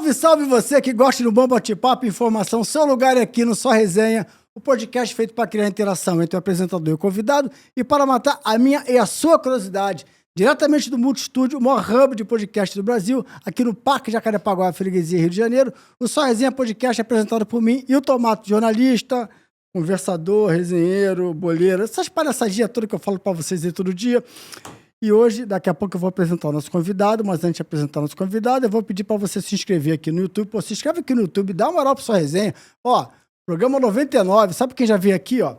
Salve, salve você que gosta do bom bate-papo, informação. Seu lugar é aqui no Só Resenha, o podcast feito para criar interação entre o apresentador e o convidado e para matar a minha e a sua curiosidade. Diretamente do Multistúdio, o maior hub de podcast do Brasil, aqui no Parque Jacarepaguá, Freguesia, Rio de Janeiro. O Só Resenha Podcast é apresentado por mim e o Tomato, jornalista, conversador, resenheiro, boleiro, essas palhaçadinhas todas que eu falo para vocês aí todo dia. E hoje, daqui a pouco, eu vou apresentar o nosso convidado, mas antes de apresentar o nosso convidado, eu vou pedir para você se inscrever aqui no YouTube. Pô, se inscreve aqui no YouTube, dá uma moral para sua resenha. Ó, programa 99, sabe quem já veio aqui, ó?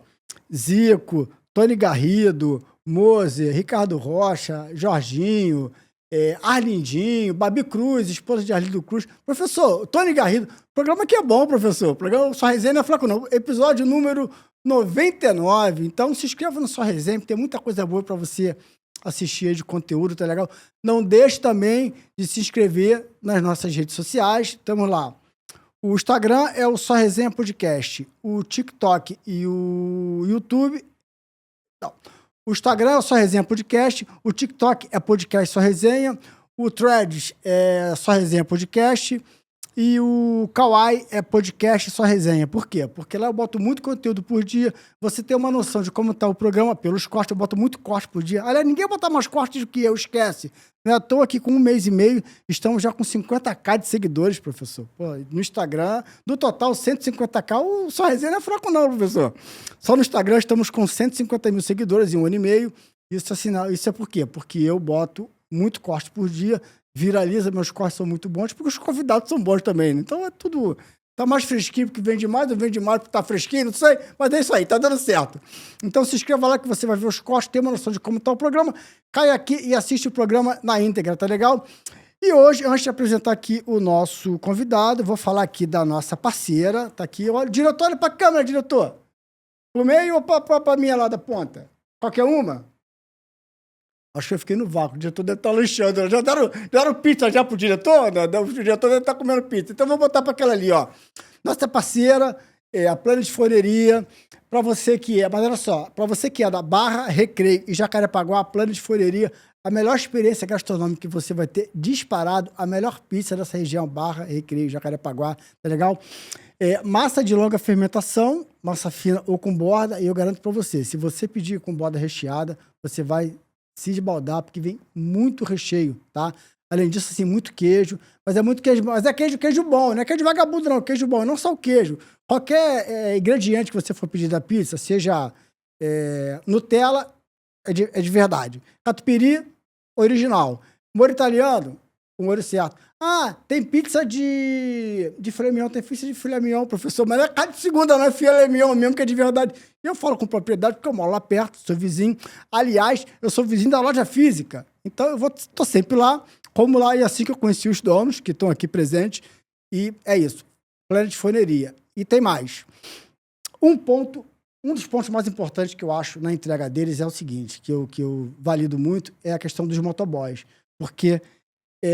Zico, Tony Garrido, Moser, Ricardo Rocha, Jorginho, Arlindinho, Babi Cruz, esposa de Arlindo Cruz. Professor, Tony Garrido, programa que é bom, professor. Programa Sua Resenha não é fraco, não. Episódio número 99. Então, se inscreva no Sua Resenha, porque tem muita coisa boa para você assistir aí de conteúdo, tá legal? Não deixe também de se inscrever nas nossas redes sociais. Estamos lá. O Instagram é o Só Resenha Podcast. O TikTok e o YouTube... Não. O Instagram é o Só Resenha Podcast. O TikTok é Podcast Só Resenha. O Threads é Só Resenha Podcast. E o Kawaii é Podcast Só Resenha. Por quê? Porque lá eu boto muito conteúdo por dia. Você tem uma noção de como está o programa pelos cortes. Eu boto muito corte por dia. Aliás, ninguém bota mais cortes do que eu, esquece. Estou aqui com 1 mês e meio. Estamos já com 50k de seguidores, professor. Pô, no Instagram, do total 150k, o Só Resenha não é fraco não, professor. Só no Instagram estamos com 150 mil seguidores em 1 ano e meio. Isso é por quê? Porque eu boto muito corte por dia. Viraliza, meus cortes são muito bons, porque os convidados são bons também, né? Então é tudo... Tá mais fresquinho porque vende mais, ou vende mais porque tá fresquinho, não sei, mas é isso aí, tá dando certo. Então se inscreva lá que você vai ver os cortes, ter uma noção de como tá o programa, cai aqui e assiste o programa na íntegra, tá legal? E hoje, antes de apresentar aqui o nosso convidado, vou falar aqui da nossa parceira, tá aqui, olha, diretor, olha pra câmera, diretor. Pro meio ou pra minha lá da ponta? Qualquer uma? Acho que eu fiquei no vácuo, o diretor deve estar lanchando. Já deram pizza já pro diretor? Não, o diretor deve estar comendo pizza. Então, vou botar para aquela ali, ó. Nossa parceira, a Planet Forneria, para você que é... Mas olha só, para você que é da Barra, Recreio e Jacarepaguá, a Planet Forneria, a melhor experiência gastronômica que você vai ter disparado, a melhor pizza dessa região, Barra, Recreio, Jacarepaguá, tá legal? Massa de longa fermentação, massa fina ou com borda, e eu garanto para você, se você pedir com borda recheada, você vai se esbaldar, porque vem muito recheio, tá? Além disso, assim, muito queijo, mas é muito queijo, mas é queijo bom, não é queijo vagabundo não, queijo bom, não só o queijo. Qualquer ingrediente que você for pedir da pizza, seja Nutella, é de verdade. Catupiry, original. Molho italiano, o molho certo. Ah, tem pizza de filé mignon, tem pizza de filé mignon, professor, mas é carne de segunda, não é filé mignon mesmo, que é de verdade. E eu falo com propriedade porque eu moro lá perto, sou vizinho. Aliás, eu sou vizinho da loja física, então tô sempre lá, como lá, e assim que eu conheci os donos, que estão aqui presentes, e é isso, Planet Forneria. E tem mais. Um dos pontos mais importantes que eu acho na entrega deles é o seguinte, que eu valido muito, é a questão dos motoboys, porque...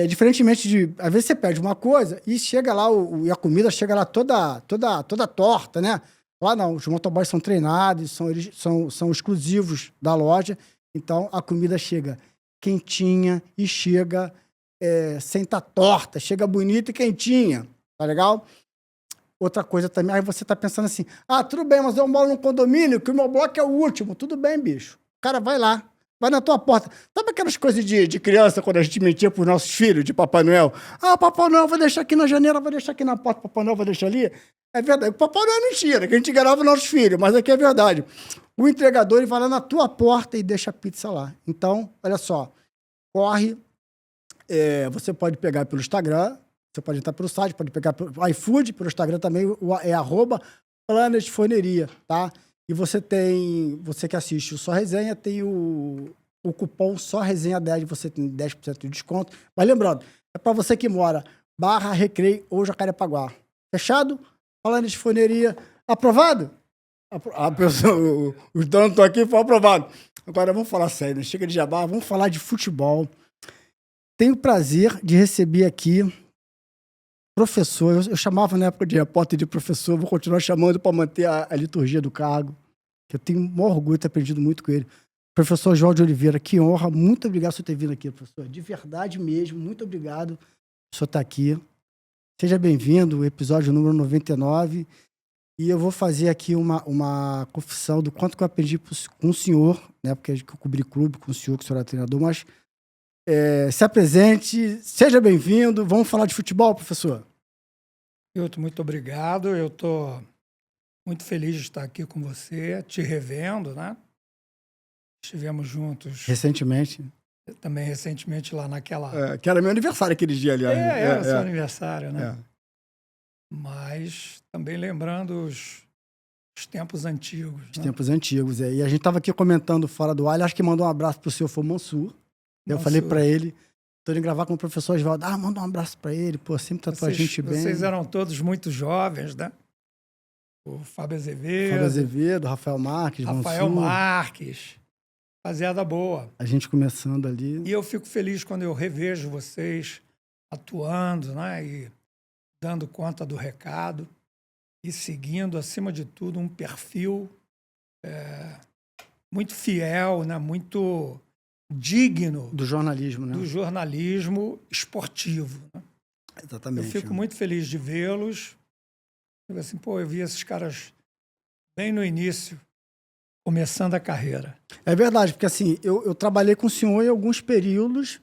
diferentemente de... Às vezes você pede uma coisa e chega lá, e a comida chega lá toda torta, né? Lá não, os motoboys são treinados, são exclusivos da loja, então a comida chega quentinha e chega sem estar torta, chega bonita e quentinha, tá legal? Outra coisa também, aí você tá pensando assim, tudo bem, mas eu moro num condomínio que o meu bloco é o último. Tudo bem, bicho. O cara vai lá, vai na tua porta. Sabe aquelas coisas de criança, quando a gente mentia pros nossos filhos, de Papai Noel? Papai Noel vai deixar aqui na janela, vai deixar aqui na porta, Papai Noel vai deixar ali. É verdade. O Papai Noel é mentira, que a gente enganava os nossos filhos, mas aqui é verdade. O entregador, ele vai lá na tua porta e deixa a pizza lá. Então, olha só, corre, você pode pegar pelo Instagram, você pode entrar pelo site, pode pegar pelo iFood, pelo Instagram também, é @Planet Forneria, tá? E você que assiste o Só Resenha, tem o cupom Só Resenha 10, você tem 10% de desconto. Mas lembrando, é para você que mora Barra, Recreio ou Jacarepaguá. Fechado? Planet Forneria, aprovado? Os donos estão aqui, foi aprovado. Agora vamos falar sério, né? Chega de jabá, vamos falar de futebol. Tenho o prazer de receber aqui professor, eu chamava na época de repórter de professor, vou continuar chamando para manter a liturgia do cargo, que eu tenho um orgulho de ter aprendido muito com ele. Professor Jorge Oliveira, que honra, muito obrigado por ter vindo aqui, professor, de verdade mesmo, muito obrigado por senhor estar aqui. Seja bem-vindo, episódio número 99. E eu vou fazer aqui uma confissão do quanto que eu aprendi com o senhor, né? Porque eu cobri clube com o senhor, que o senhor é treinador, mas se apresente, seja bem-vindo. Vamos falar de futebol, professor? Hilton, muito obrigado. Eu estou muito feliz de estar aqui com você, te revendo, né? Estivemos juntos Recentemente. também recentemente lá naquela... Que era meu aniversário aquele dia, aliás. Era seu aniversário, né? É. Mas também lembrando os tempos antigos. Os tempos antigos, E a gente estava aqui comentando fora do ar, ele acho que mandou um abraço pro senhor, foi o Mansur. Eu falei para ele, tô indo gravar com o professor Oswaldo, manda um abraço para ele, pô, sempre tratou a gente bem. Vocês eram todos muito jovens, né? O Fábio Azevedo, Rafael Marques, rapaziada boa. A gente começando ali. E eu fico feliz quando eu revejo vocês atuando, né? E dando conta do recado e seguindo, acima de tudo, um perfil muito fiel, né? Muito digno do jornalismo, né? Do jornalismo esportivo. Né? Exatamente. Eu fico muito feliz de vê-los. Eu assim, eu vi esses caras bem no início, começando a carreira. É verdade, porque assim, eu trabalhei com o senhor em alguns períodos.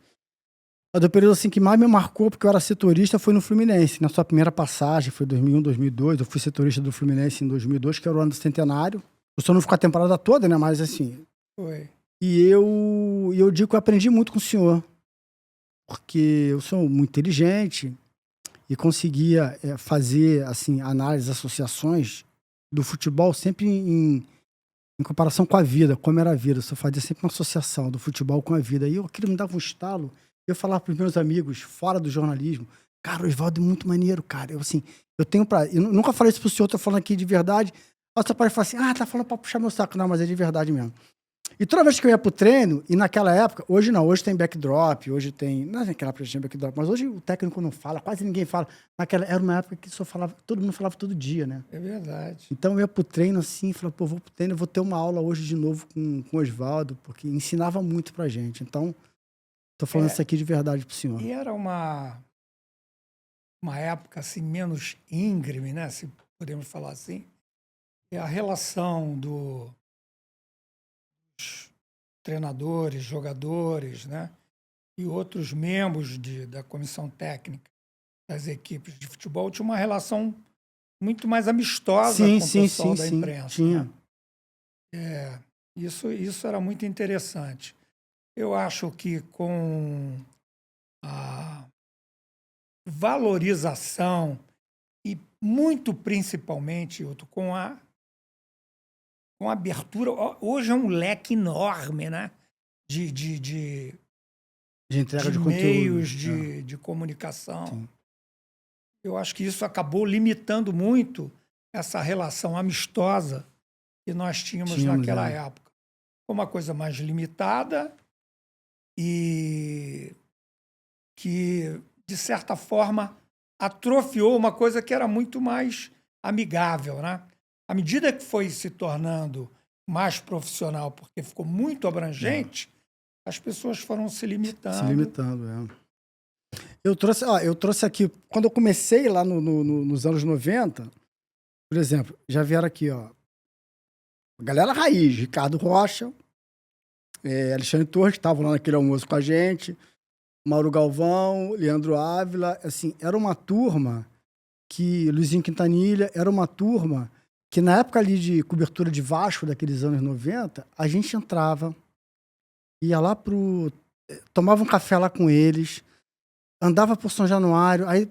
O período assim, que mais me marcou, porque eu era setorista, foi no Fluminense. Na sua primeira passagem, foi 2001, 2002. Eu fui setorista do Fluminense em 2002, que era o ano do centenário. O senhor não ficou a temporada toda, né? Mas assim... Foi. E eu digo que eu aprendi muito com o senhor. Porque eu sou muito inteligente e conseguia fazer, assim, análises, associações do futebol sempre em comparação com a vida, como era a vida. Eu só fazia sempre uma associação do futebol com a vida. E aquilo me dava um estalo. Eu falava para os meus amigos, fora do jornalismo, cara, o Oswaldo é muito maneiro, cara. Eu tenho pra... Eu nunca falei isso pro senhor, tô falando aqui de verdade. Aí você pode falar assim, tá falando pra puxar meu saco. Não, mas é de verdade mesmo. E toda vez que eu ia pro treino, e naquela época, hoje não, hoje tem backdrop, hoje tem... Não é naquela época que tinha backdrop, mas hoje o técnico não fala, quase ninguém fala. Naquela, era uma época que só falava, todo mundo falava todo dia, né? É verdade. Então eu ia pro treino assim, falava, vou pro treino, eu vou ter uma aula hoje de novo com o Oswaldo, porque ensinava muito pra gente. Então... Tô falando isso aqui de verdade pro senhor. E era uma época assim, menos íngreme, né? Se podemos falar assim. E a relação dos treinadores, jogadores, né? E outros membros da comissão técnica das equipes de futebol tinha uma relação muito mais amistosa com o pessoal da imprensa. Tinha. Né? Isso era muito interessante. Eu acho que com a valorização e muito principalmente, Hilton, com a abertura, hoje é um leque enorme, né? De entrega de meios conteúdo. de comunicação. Sim. Eu acho que isso acabou limitando muito essa relação amistosa que nós tínhamos naquela época. Foi uma coisa mais limitada e que, de certa forma, atrofiou uma coisa que era muito mais amigável, né? À medida que foi se tornando mais profissional, porque ficou muito abrangente, as pessoas foram se limitando. Se limitando, Eu trouxe aqui, quando eu comecei lá nos anos 90, por exemplo, já vieram aqui, ó, galera raiz, Ricardo Rocha, Alexandre Torres, que estavam lá naquele almoço com a gente, Mauro Galvão, Leandro Ávila, assim, era uma turma que, Luizinho Quintanilha, era uma turma que na época ali de cobertura de Vasco, daqueles anos 90, a gente entrava, ia lá tomava um café lá com eles, andava por São Januário, aí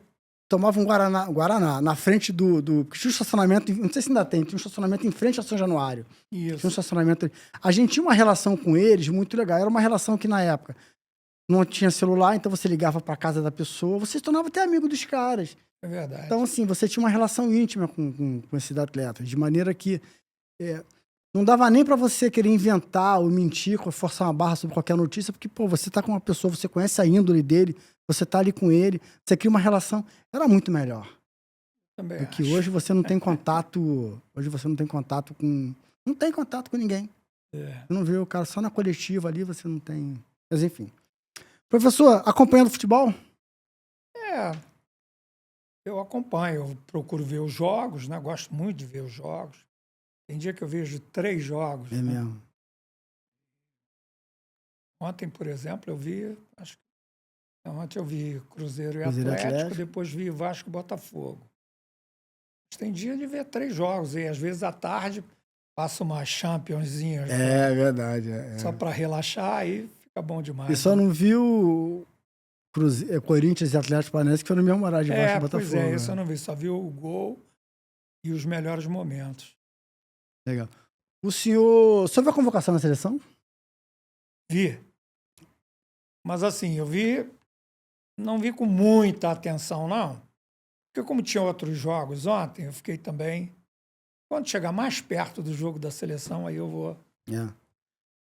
tomava um Guaraná na frente do... Tinha um estacionamento, não sei se ainda tem, tinha um estacionamento em frente a São Januário. Isso. Tinha um estacionamento... A gente tinha uma relação com eles muito legal. Era uma relação que, na época, não tinha celular, então você ligava para casa da pessoa, você se tornava até amigo dos caras. É verdade. Então, assim, você tinha uma relação íntima com esses atletas, de maneira que não dava nem para você querer inventar ou mentir, forçar uma barra sobre qualquer notícia, porque, você tá com uma pessoa, você conhece a índole dele, você tá ali com ele, você cria uma relação, era muito melhor. Também do que hoje você não tem contato, não tem contato com ninguém. Você não vê o cara só na coletiva ali, você não tem... Mas, enfim. Professor, acompanhando futebol? Eu acompanho, eu procuro ver os jogos, né? Gosto muito de ver os jogos. Tem dia que eu vejo 3 jogos, É né? mesmo. Ontem, por exemplo, eu vi, ontem eu vi Cruzeiro e Cruzeiro e Atlético, Atlético. depois vi Vasco e Botafogo. Mas tem dia de ver 3 jogos, e às vezes à tarde passa umas championzinhas É verdade. só para relaxar, aí fica bom E demais. só Né? não viu Corinthians e Atlético Paranaense, que foi no mesmo horário de Vasco e Pois Botafogo. é, isso eu não vi, só vi o gol e os melhores momentos. Legal. O senhor viu a convocação na seleção? Vi. Mas assim, não vi com muita atenção, não. Porque como tinha outros jogos ontem, eu fiquei também. Quando chegar mais perto do jogo da seleção, aí eu vou É.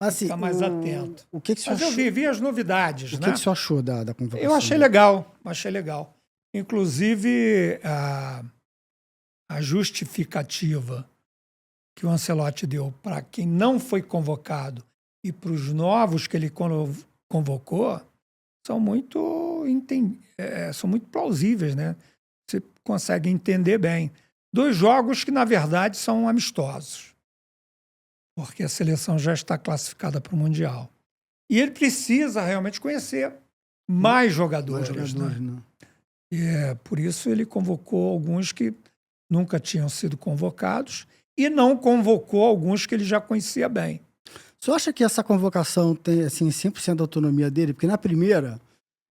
Assim, ficar mais atento. O que o senhor Mas eu achou, vi as novidades, o né? que o senhor achou da convocação? Eu achei legal, achei legal. Inclusive, a justificativa que o Ancelotti deu para quem não foi convocado e para os novos que ele convocou são são muito plausíveis, né? Você consegue entender bem. 2 jogos que, na verdade, são amistosos, porque a seleção já está classificada para o Mundial. E ele precisa realmente conhecer mais jogadores. Né? E por isso ele convocou alguns que nunca tinham sido convocados e não convocou alguns que ele já conhecia bem. Você acha que essa convocação tem assim, 100% da autonomia dele? Porque na primeira,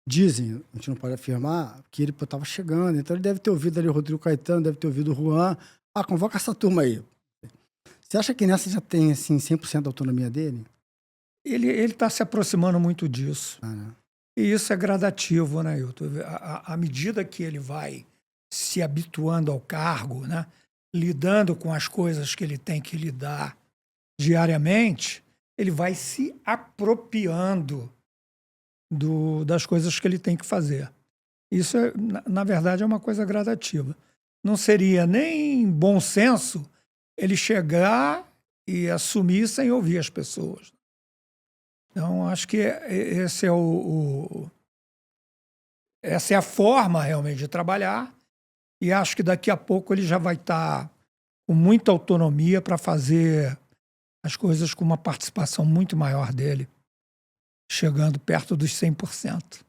dizem, a gente não pode afirmar, que ele estava chegando, então ele deve ter ouvido ali o Rodrigo Caetano, deve ter ouvido o Juan. Convoca essa turma aí. Você acha que nessa já tem assim, 100% da autonomia dele? Ele está se aproximando muito disso. Né? E isso é gradativo, né, Hilton? À medida que ele vai se habituando ao cargo, né, lidando com as coisas que ele tem que lidar diariamente, ele vai se apropriando das coisas que ele tem que fazer. Isso, na verdade, é uma coisa gradativa. Não seria nem bom senso ele chegar e assumir sem ouvir as pessoas. Então, acho que essa é a forma realmente de trabalhar, e acho que daqui a pouco ele já vai estar com muita autonomia para fazer as coisas com uma participação muito maior dele, chegando perto dos 100%.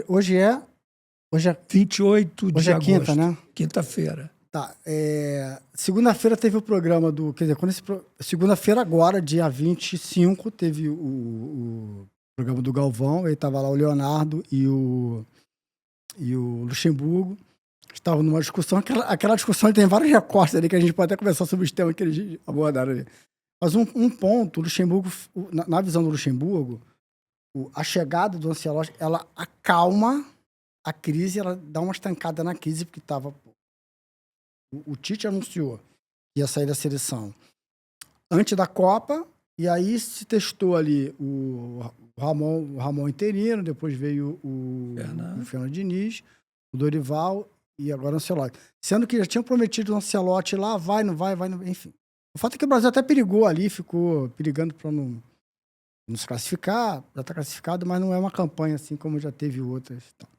Hoje é 28 de hoje é agosto. quinta, né? Quinta-feira. Tá. Segunda-feira teve o programa do. Quer dizer, segunda-feira, agora, dia 25, teve o programa do Galvão. Aí tava lá o Leonardo e o Luxemburgo. Estavam numa discussão. Aquela discussão tem vários recortes ali que a gente pode até conversar sobre os temas que eles abordaram ali. Mas um ponto, o Luxemburgo, na visão do Luxemburgo, a chegada do Ancelotti, ela acalma a crise, ela dá uma estancada na crise, porque estava. O Tite anunciou que ia sair da seleção antes da Copa, e aí se testou ali o Ramon interino, depois veio o Fernando Diniz, o Dorival e agora o Ancelotti. Sendo que já tinham prometido o Ancelotti lá, vai, não vai, enfim. O fato é que o Brasil até perigou ali, ficou perigando para não se classificar, já está classificado, mas não é uma campanha assim como já teve outras. Então.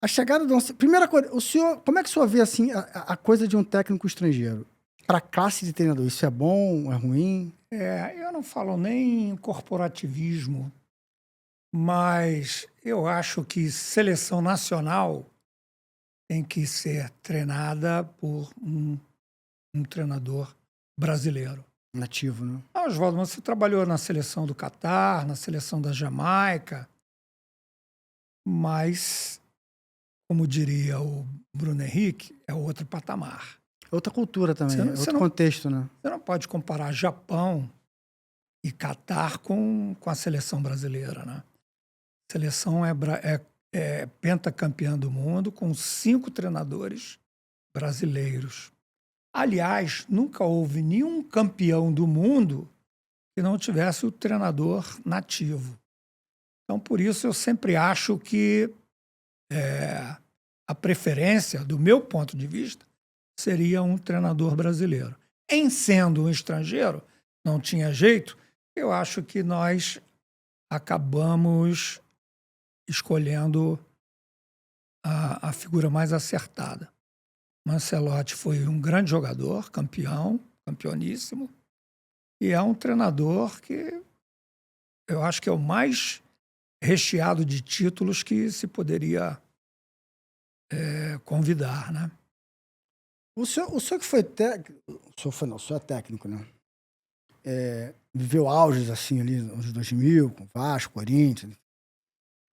A chegada do... Primeira coisa, o senhor, como é que o senhor vê assim, a coisa de um técnico estrangeiro? Para a classe de treinador, isso é bom, é ruim? Eu não falo nem em corporativismo, mas eu acho que seleção nacional tem que ser treinada por um treinador brasileiro. Nativo, né? Oswaldo, você trabalhou na seleção do Catar, na seleção da Jamaica, mas... como diria o Bruno Henrique, é outro patamar. Outra cultura também, outro contexto, né? Você não pode comparar Japão e Catar com a seleção brasileira, né? A seleção é pentacampeã do mundo com 5 treinadores brasileiros. Aliás, nunca houve nenhum campeão do mundo que não tivesse o treinador nativo. Então, por isso, eu sempre acho que a preferência, do meu ponto de vista, seria um treinador brasileiro. Em sendo um estrangeiro, não tinha jeito, eu acho que nós acabamos escolhendo a figura mais acertada. O Ancelotti foi um grande jogador, campeoníssimo, e é um treinador que eu acho que é o mais recheado de títulos que se poderia convidar, né? O senhor que foi técnico. O senhor foi, não, o senhor é técnico, né? Viveu auges assim ali nos anos 2000, com Vasco, Corinthians,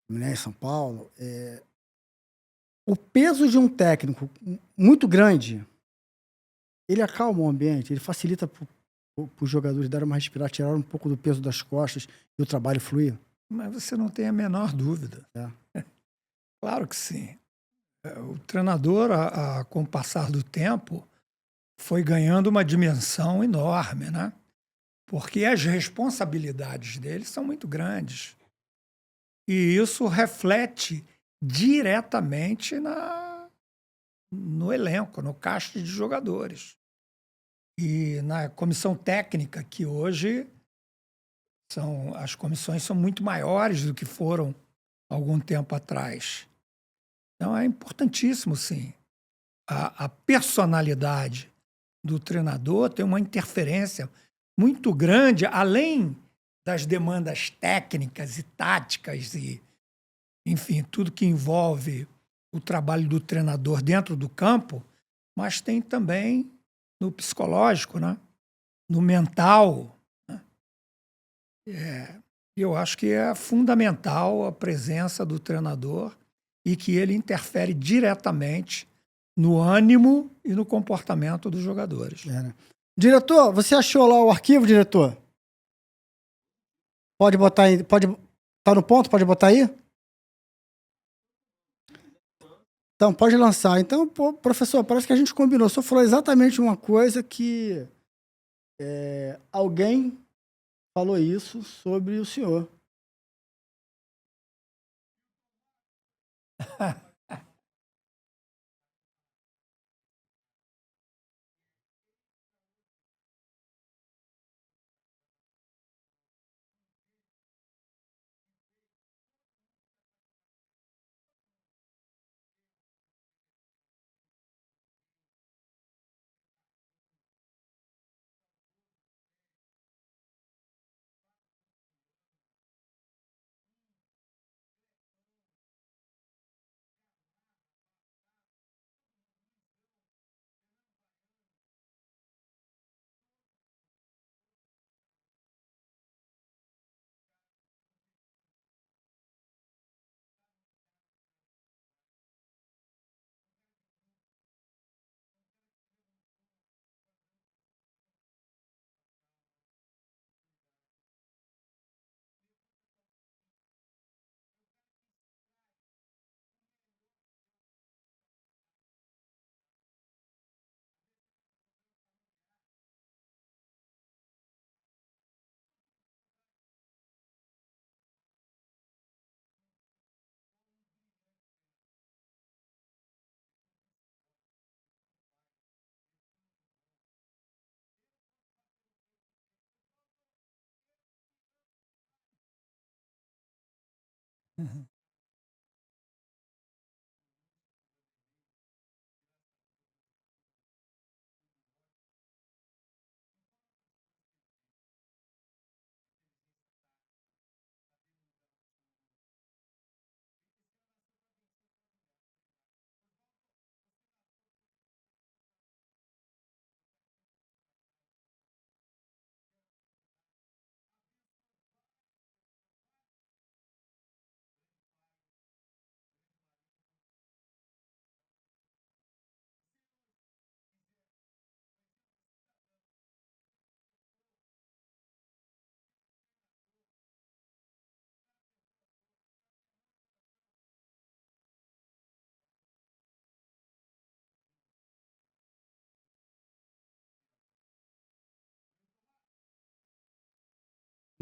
Fluminense, São Paulo. O peso de um técnico muito grande, ele acalma o ambiente, ele facilita para os jogadores darem uma respirada, tirar um pouco do peso das costas e o trabalho fluir. Mas você não tem a menor dúvida. Claro que sim. O treinador, com o passar do tempo, foi ganhando uma dimensão enorme, né? Porque as responsabilidades dele são muito grandes. E isso reflete diretamente no elenco, no cast de jogadores. E na comissão técnica, que hoje as comissões são muito maiores do que foram algum tempo atrás. Então é importantíssimo, sim. A personalidade do treinador tem uma interferência muito grande, além das demandas técnicas e táticas e, enfim, tudo que envolve o trabalho do treinador dentro do campo, mas tem também no psicológico, né? No mental. Né? Eu acho que é fundamental a presença do treinador e que ele interfere diretamente no ânimo e no comportamento dos jogadores. Né? Diretor, você achou lá o arquivo, diretor? Pode botar aí, tá no ponto? Pode botar aí? Então, pode lançar. Então, professor, parece que a gente combinou. O senhor falou exatamente uma coisa que alguém falou isso sobre o senhor.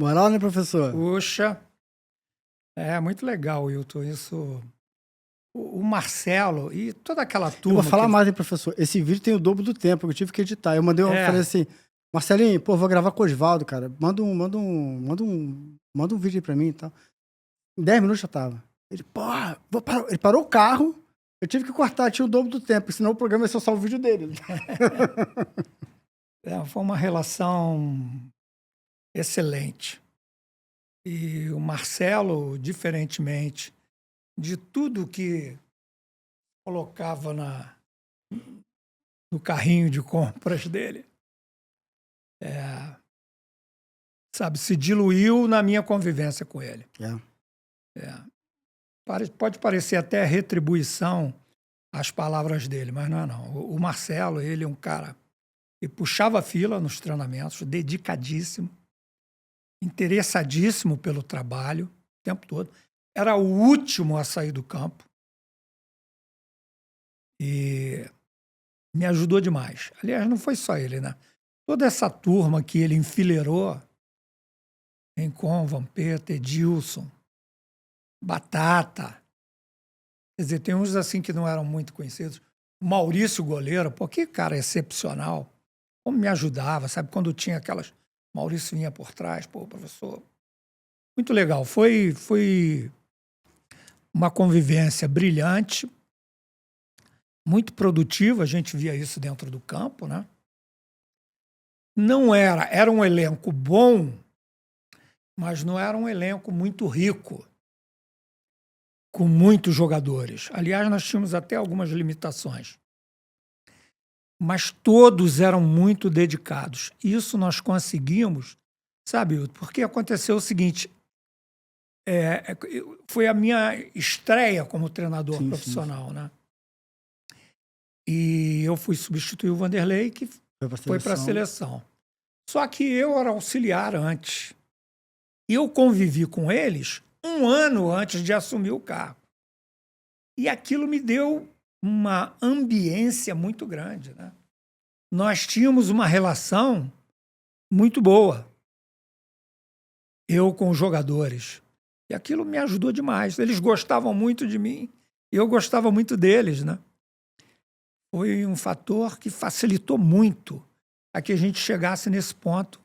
Moral, né, professor? Puxa, é muito legal, Wilton. Isso. O Marcelo e toda aquela Eu turma. vou falar mais, hein, professor? Esse vídeo tem o dobro do tempo, eu tive que editar. Eu falei assim, Marcelinho, pô, vou gravar com o Osvaldo, cara. Manda um vídeo aí pra mim e tal. Em 10 minutos já tava. Ele, porra, vou parar. Ele parou o carro, eu tive que cortar, tinha o dobro do tempo, senão o programa ia ser só o vídeo dele. Foi uma relação excelente. E o Marcelo, diferentemente de tudo que colocava no carrinho de compras dele, sabe, se diluiu na minha convivência com ele. Pode parecer até retribuição às palavras dele, mas não é não. O Marcelo, ele é um cara que puxava a fila nos treinamentos, dedicadíssimo, interessadíssimo pelo trabalho o tempo todo. Era o último a sair do campo. E me ajudou demais. Aliás, não foi só ele, né? Toda essa turma que ele enfileirou, Encon, Vampeta, Edilson, Batata. Quer dizer, tem uns assim que não eram muito conhecidos. O Maurício Goleiro, pô, que cara excepcional. Como me ajudava, sabe? Quando tinha aquelas... Maurício vinha por trás, pô, professor. Muito legal. Foi uma convivência brilhante, muito produtiva, a gente via isso dentro do campo, né? Não era um elenco bom, mas não era um elenco muito rico, com muitos jogadores. Aliás, nós tínhamos até algumas limitações. Mas todos eram muito dedicados. Isso nós conseguimos, sabe, porque aconteceu o seguinte, foi a minha estreia como treinador profissional, né? E eu fui substituir o Vanderlei, que foi para a seleção. Só que eu era auxiliar antes. E eu convivi com eles 1 ano antes de assumir o cargo. E aquilo me deu uma ambiência muito grande, né? Nós tínhamos uma relação muito boa, eu com os jogadores. E aquilo me ajudou demais. Eles gostavam muito de mim e eu gostava muito deles, né? Foi um fator que facilitou muito a que a gente chegasse nesse ponto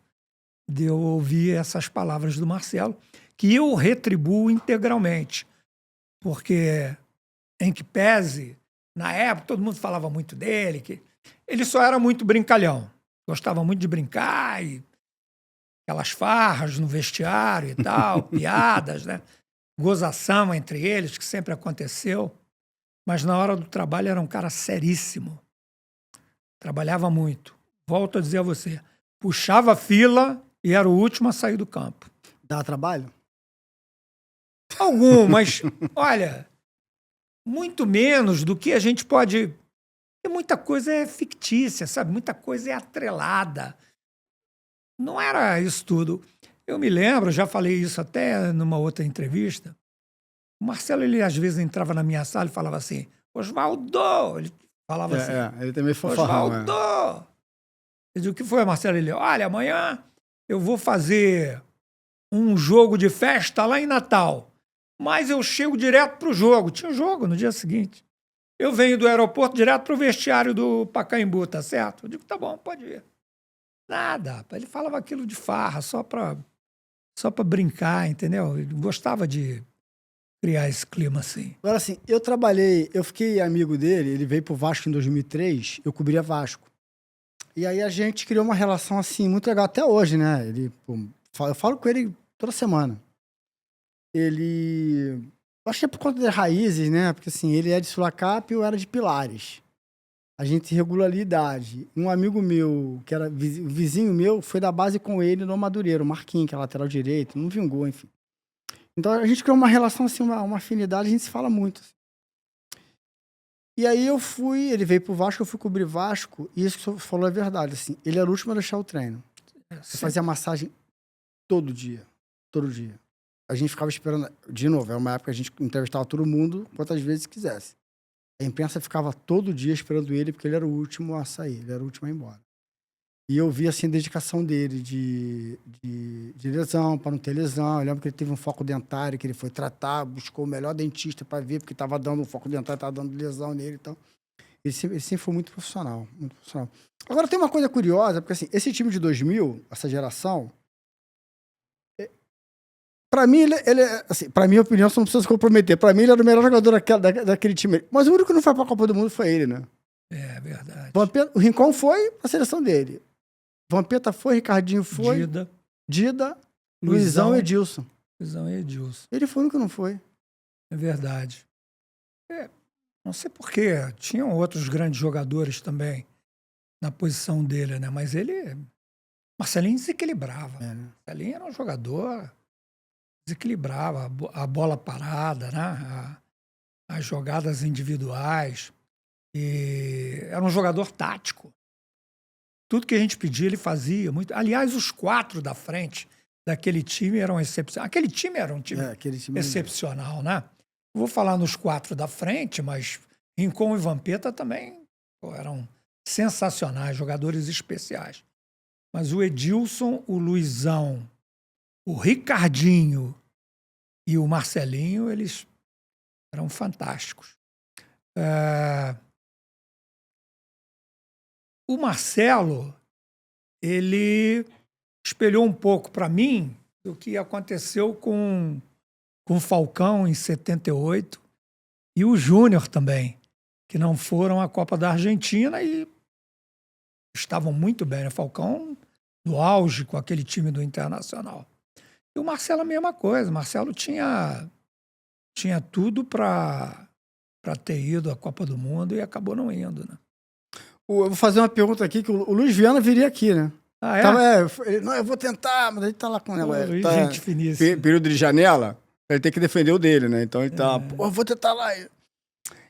de eu ouvir essas palavras do Marcelo, que eu retribuo integralmente. Porque, em que pese, na época todo mundo falava muito dele, que ele só era muito brincalhão. Gostava muito de brincar e aquelas farras no vestiário e tal, piadas, né? Gozação entre eles, que sempre aconteceu. Mas na hora do trabalho era um cara seríssimo. Trabalhava muito. Volto a dizer a você, puxava a fila e era o último a sair do campo. Dá trabalho? Algum, mas, olha, muito menos do que a gente pode... E muita coisa é fictícia, sabe? Muita coisa é atrelada. Não era isso tudo. Eu me lembro, já falei isso até numa outra entrevista, o Marcelo, ele às vezes entrava na minha sala e falava assim, Osvaldo! Ele falava assim. Ele também foi forrão. Osvaldo! Eu disse, o que foi, Marcelo? Ele, olha, amanhã eu vou fazer um jogo de festa lá em Natal, mas eu chego direto pro jogo. Tinha jogo no dia seguinte. Eu venho do aeroporto direto pro vestiário do Pacaembu, tá certo? Eu digo, tá bom, pode ir. Nada, ele falava aquilo de farra, só pra brincar, entendeu? Ele gostava de criar esse clima assim. Agora, assim, eu fiquei amigo dele, ele veio pro Vasco em 2003, eu cobria Vasco. E aí a gente criou uma relação, assim, muito legal, até hoje, né? Eu falo com ele toda semana. Eu acho que é por conta das raízes, né? Porque, assim, ele é de Sulacap e eu era de Pilares. A gente regularidade. Um amigo meu, que era vizinho meu, foi da base com ele no Madureira, o Marquinhos, que é lateral direito, não vingou, enfim. Então a gente criou uma relação, assim, uma afinidade, a gente se fala muito. E aí ele veio pro Vasco, eu fui cobrir Vasco, e isso que você falou é verdade, assim, ele era o último a deixar o treino. Eu fazia massagem todo dia. A gente ficava esperando, de novo, era uma época que a gente entrevistava todo mundo, quantas vezes quisesse. A imprensa ficava todo dia esperando ele, porque ele era o último a sair, ele era o último a ir embora. E eu vi, assim, a dedicação dele de lesão, para não ter lesão. Eu lembro que ele teve um foco dentário, que ele foi tratar, buscou o melhor dentista para ver, porque estava dando um foco dentário, estava dando lesão nele e tal. Ele sempre foi muito profissional, muito profissional. Agora, tem uma coisa curiosa, porque, assim, esse time de 2000, essa geração, Pra mim, assim, pra minha opinião, você não precisa se comprometer. Pra mim, ele era o melhor jogador daquele time. Mas o único que não foi pra Copa do Mundo foi ele, né? É verdade. O Rincon foi pra seleção dele. Vampeta foi, Ricardinho foi. Dida, Luizão e Edilson. Luizão e Edilson. Ele foi o único que não foi. É verdade. Não sei porquê. Tinham outros grandes jogadores também na posição dele, né? Mas ele... Marcelinho desequilibrava. Né? Marcelinho era um jogador... desequilibrava a bola parada, né? As jogadas individuais. E era um jogador tático. Tudo que a gente pedia, ele fazia. Muito. Aliás, os 4 da frente daquele time eram excepcionais. Aquele time era um time excepcional, né? Não vou falar nos 4 da frente, mas Rincon e Vampeta também eram sensacionais, jogadores especiais. Mas o Edilson, o Luizão, o Ricardinho e o Marcelinho, eles eram fantásticos. O Marcelo, ele espelhou um pouco para mim do que aconteceu com o Falcão em 78 e o Júnior também, que não foram à Copa da Argentina e estavam muito bem. O Falcão no auge com aquele time do Internacional. E o Marcelo a mesma coisa. O Marcelo tinha tudo para ter ido à Copa do Mundo e acabou não indo, né? Eu vou fazer uma pergunta aqui, que o Luiz Viana viria aqui, né? Ah, é? Não, eu vou tentar, mas ele tá lá com o negócio. Luiz, Tá, gente finíssima. período de janela, ele tem que defender o dele, né? Então ele tá, eu vou tentar lá.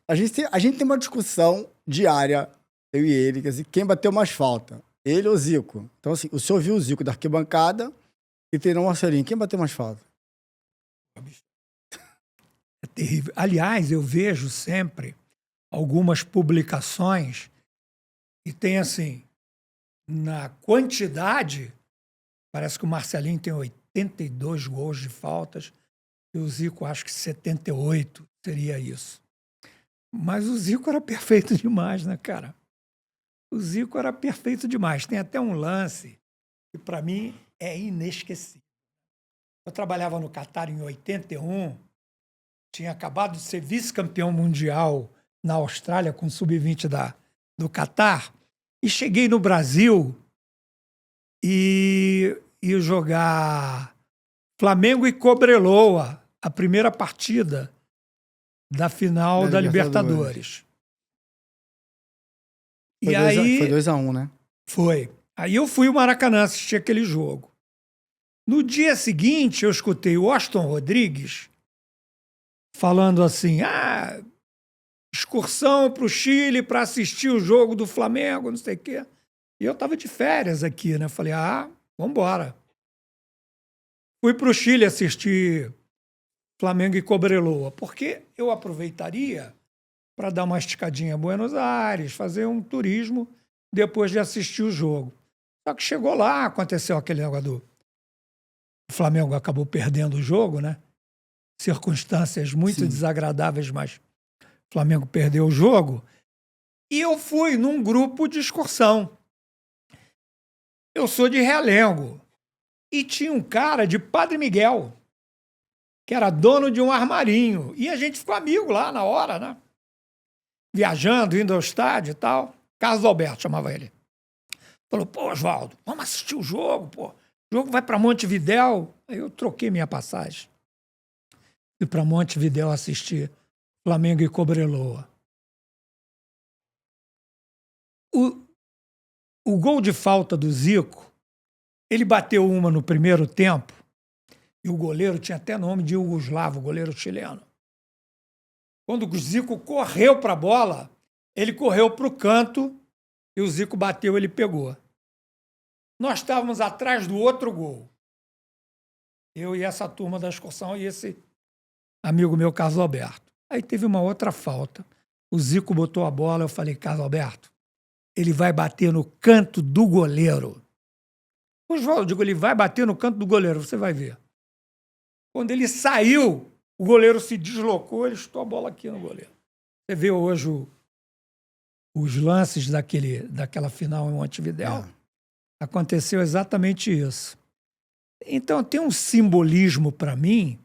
A gente tem uma discussão diária, eu e ele, quer dizer, quem bateu mais falta? Ele ou o Zico? Então, assim, o senhor viu o Zico da arquibancada e treinou o Marcelinho. Quem bateu mais falta? É terrível. Aliás, eu vejo sempre algumas publicações e tem assim, na quantidade, parece que o Marcelinho tem 82 gols de faltas e o Zico acho que 78 seria isso. Mas o Zico era perfeito demais, né, cara? O Zico era perfeito demais. Tem até um lance que, para mim, é inesquecível. Eu trabalhava no Catar em 81, tinha acabado de ser vice-campeão mundial na Austrália com o sub-20 do Catar, e cheguei no Brasil e ia jogar Flamengo e Cobreloa, a primeira partida da final da Libertadores. Foi 2-1, né? Foi. Aí eu fui ao Maracanã assistir aquele jogo. No dia seguinte, eu escutei o Austin Rodrigues falando assim, excursão para o Chile para assistir o jogo do Flamengo, não sei o quê. E eu estava de férias aqui, né? Falei, vamos embora. Fui para o Chile assistir Flamengo e Cobreloa, porque eu aproveitaria para dar uma esticadinha em Buenos Aires, fazer um turismo depois de assistir o jogo. Só que chegou lá, aconteceu aquele negócio o Flamengo acabou perdendo o jogo, né? Circunstâncias muito desagradáveis, mas o Flamengo perdeu o jogo. E eu fui num grupo de excursão. Eu sou de Realengo. E tinha um cara de Padre Miguel, que era dono de um armarinho. E a gente ficou amigo lá na hora, né? Viajando, indo ao estádio e tal. Carlos Alberto chamava ele. Falou, pô, Oswaldo, vamos assistir o jogo, pô. O jogo vai para Montevidéu. Aí eu troquei minha passagem. Fui para Montevidéu assistir Flamengo e Cobreloa. O gol de falta do Zico, ele bateu uma no primeiro tempo e o goleiro tinha até nome de Yugoslavo, goleiro chileno. Quando o Zico correu para a bola, ele correu para o canto e o Zico bateu, ele pegou. Nós estávamos atrás do outro gol. Eu e essa turma da excursão e esse amigo meu, Carlos Alberto. Aí teve uma outra falta. O Zico botou a bola, eu falei, Carlos Alberto, ele vai bater no canto do goleiro. Oswaldo, eu digo, ele vai bater no canto do goleiro, você vai ver. Quando ele saiu, o goleiro se deslocou, ele chutou a bola aqui no goleiro. Você vê hoje os lances daquela final em Montevidéu. Aconteceu exatamente isso. Então, tem um simbolismo para mim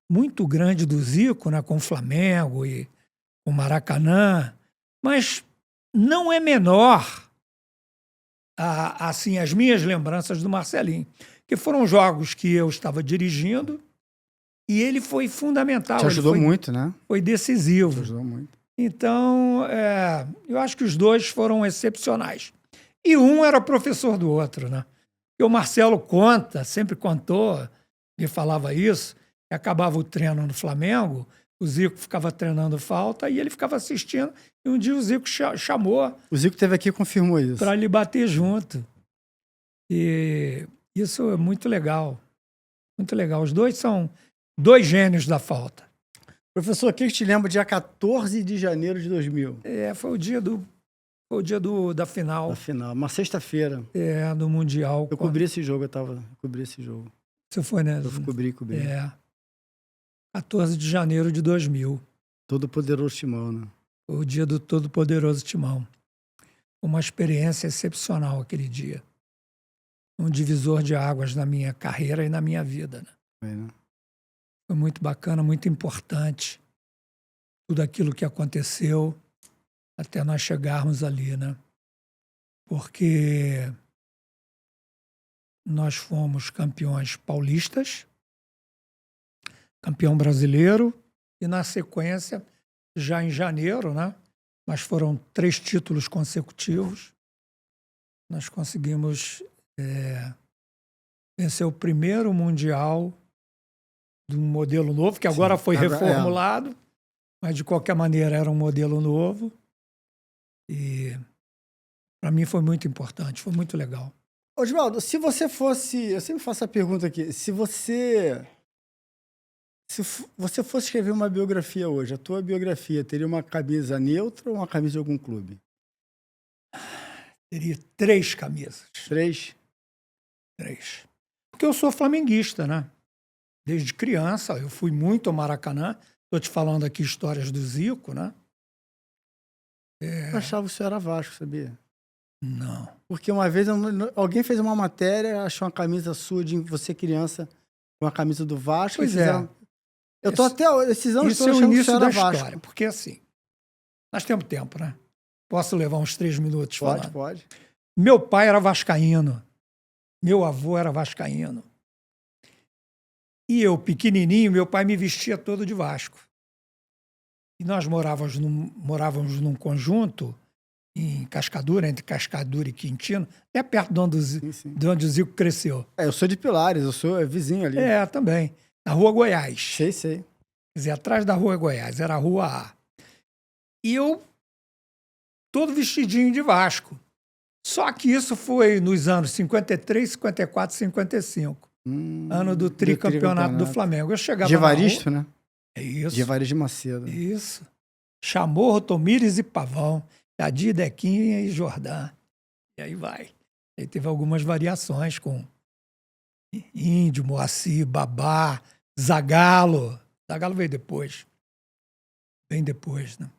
muito grande do Zico, né, com o Flamengo e o Maracanã, mas não é menor assim, as minhas lembranças do Marcelinho, que foram jogos que eu estava dirigindo e ele foi fundamental. Te ajudou muito, né? Foi decisivo. Te ajudou muito. Então, eu acho que os dois foram excepcionais. E um era professor do outro, né? E o Marcelo conta, sempre contou, me falava isso, que acabava o treino no Flamengo, o Zico ficava treinando falta e ele ficava assistindo. E um dia o Zico chamou. O Zico esteve aqui e confirmou isso. Para ele bater junto. E isso é muito legal. Muito legal. Os dois são dois gênios da falta. Professor, o que te lembra dia 14 de janeiro de 2000? Foi o dia da final. Da final, uma sexta-feira. Do Mundial. Eu cobri esse jogo, cobri esse jogo. Você foi, né? Eu cobri. 14 de janeiro de 2000. Todo-Poderoso Timão, né? O dia do Todo-Poderoso Timão. Uma experiência excepcional aquele dia. Um divisor de águas na minha carreira e na minha vida, né? Foi muito bacana, muito importante. Tudo aquilo que aconteceu até nós chegarmos ali, né? Porque nós fomos campeões paulistas, campeão brasileiro, e na sequência, já em janeiro, né? Mas foram 3 títulos consecutivos. Nós conseguimos vencer o primeiro Mundial de um modelo novo, que agora foi reformulado, mas de qualquer maneira era um modelo novo. E para mim foi muito importante, foi muito legal. Osvaldo, se você fosse... Eu sempre faço a pergunta aqui. Se você fosse escrever uma biografia hoje, a tua biografia teria uma camisa neutra ou uma camisa de algum clube? Teria 3 camisas. 3? 3. Porque eu sou flamenguista, né? Desde criança, eu fui muito ao Maracanã. Estou te falando aqui histórias do Zico, né? Eu achava que o senhor era Vasco, sabia? Não. Porque uma vez alguém fez uma matéria, achou uma camisa sua de você criança, com a camisa do Vasco. Pois Eu tô até esses anos isso é o achando que início o senhor da era Vasco. história. Porque assim, nós temos tempo, né? Posso levar uns 3 minutos falando? Pode. Meu pai era vascaíno. Meu avô era vascaíno. E eu, pequenininho, meu pai me vestia todo de Vasco. E nós morávamos num conjunto em Cascadura, entre Cascadura e Quintino, até perto de onde o Zico cresceu. Eu sou de Pilares, eu sou vizinho ali. Também. Na Rua Goiás. Sei. Quer dizer, atrás da Rua Goiás, era a Rua A. E eu, todo vestidinho de Vasco. Só que isso foi nos anos 53, 54, 55. Ano do tricampeonato do Flamengo. Eu chegava de Evaristo, né? É isso. De Evaristo de Macedo. Isso. Chamorro, Tomires e Pavão. Adi, Dequinha e Jordão. E aí vai. Aí teve algumas variações com Índio, Moacir, Babá, Zagallo. Zagallo veio depois. Bem depois, né?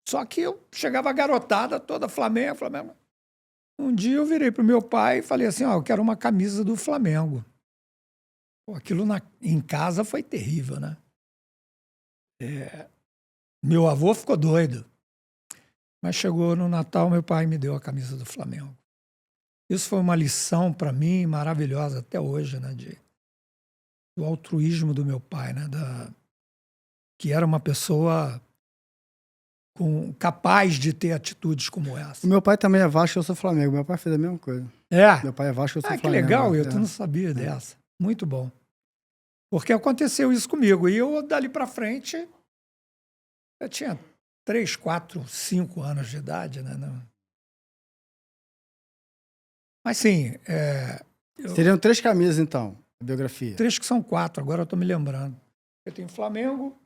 Só que eu chegava a garotada toda Flamengo. Um dia eu virei pro meu pai e falei assim, eu quero uma camisa do Flamengo. Pô, aquilo em casa foi terrível, né? Meu avô ficou doido. Mas chegou no Natal, meu pai me deu a camisa do Flamengo. Isso foi uma lição para mim maravilhosa até hoje, né? Do altruísmo do meu pai, né? Que era uma pessoa capaz de ter atitudes como essa. O meu pai também é Vasco, eu sou Flamengo. Meu pai fez a mesma coisa. Meu pai é Vasco, eu sou Flamengo. Que legal, eu não sabia dessa. Muito bom. Porque aconteceu isso comigo. E eu, dali para frente, eu tinha 3, 4, 5 anos de idade, né? Mas sim... Seriam 3 camisas, então, a biografia. 3 que são 4, agora eu estou me lembrando. Eu tenho Flamengo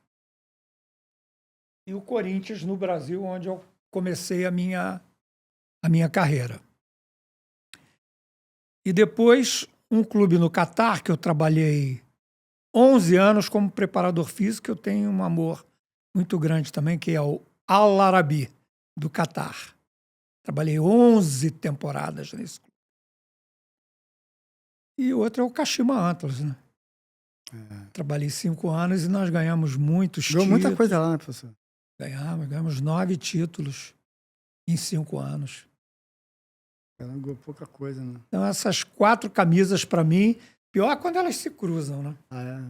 e o Corinthians no Brasil, onde eu comecei a minha carreira. E depois, um clube no Catar, que eu trabalhei 11 anos como preparador físico, eu tenho um amor muito grande também, que é o Al Arabi, do Catar. Trabalhei 11 temporadas nesse clube. E outro é o Kashima Antlers, né? Trabalhei 5 anos e nós ganhamos muitos Ganhou títulos. muita coisa lá, né, professor? Ganhamos 9 títulos em 5 anos. Ganhou pouca coisa, né? Então, essas 4 camisas, para mim, pior é quando elas se cruzam, né?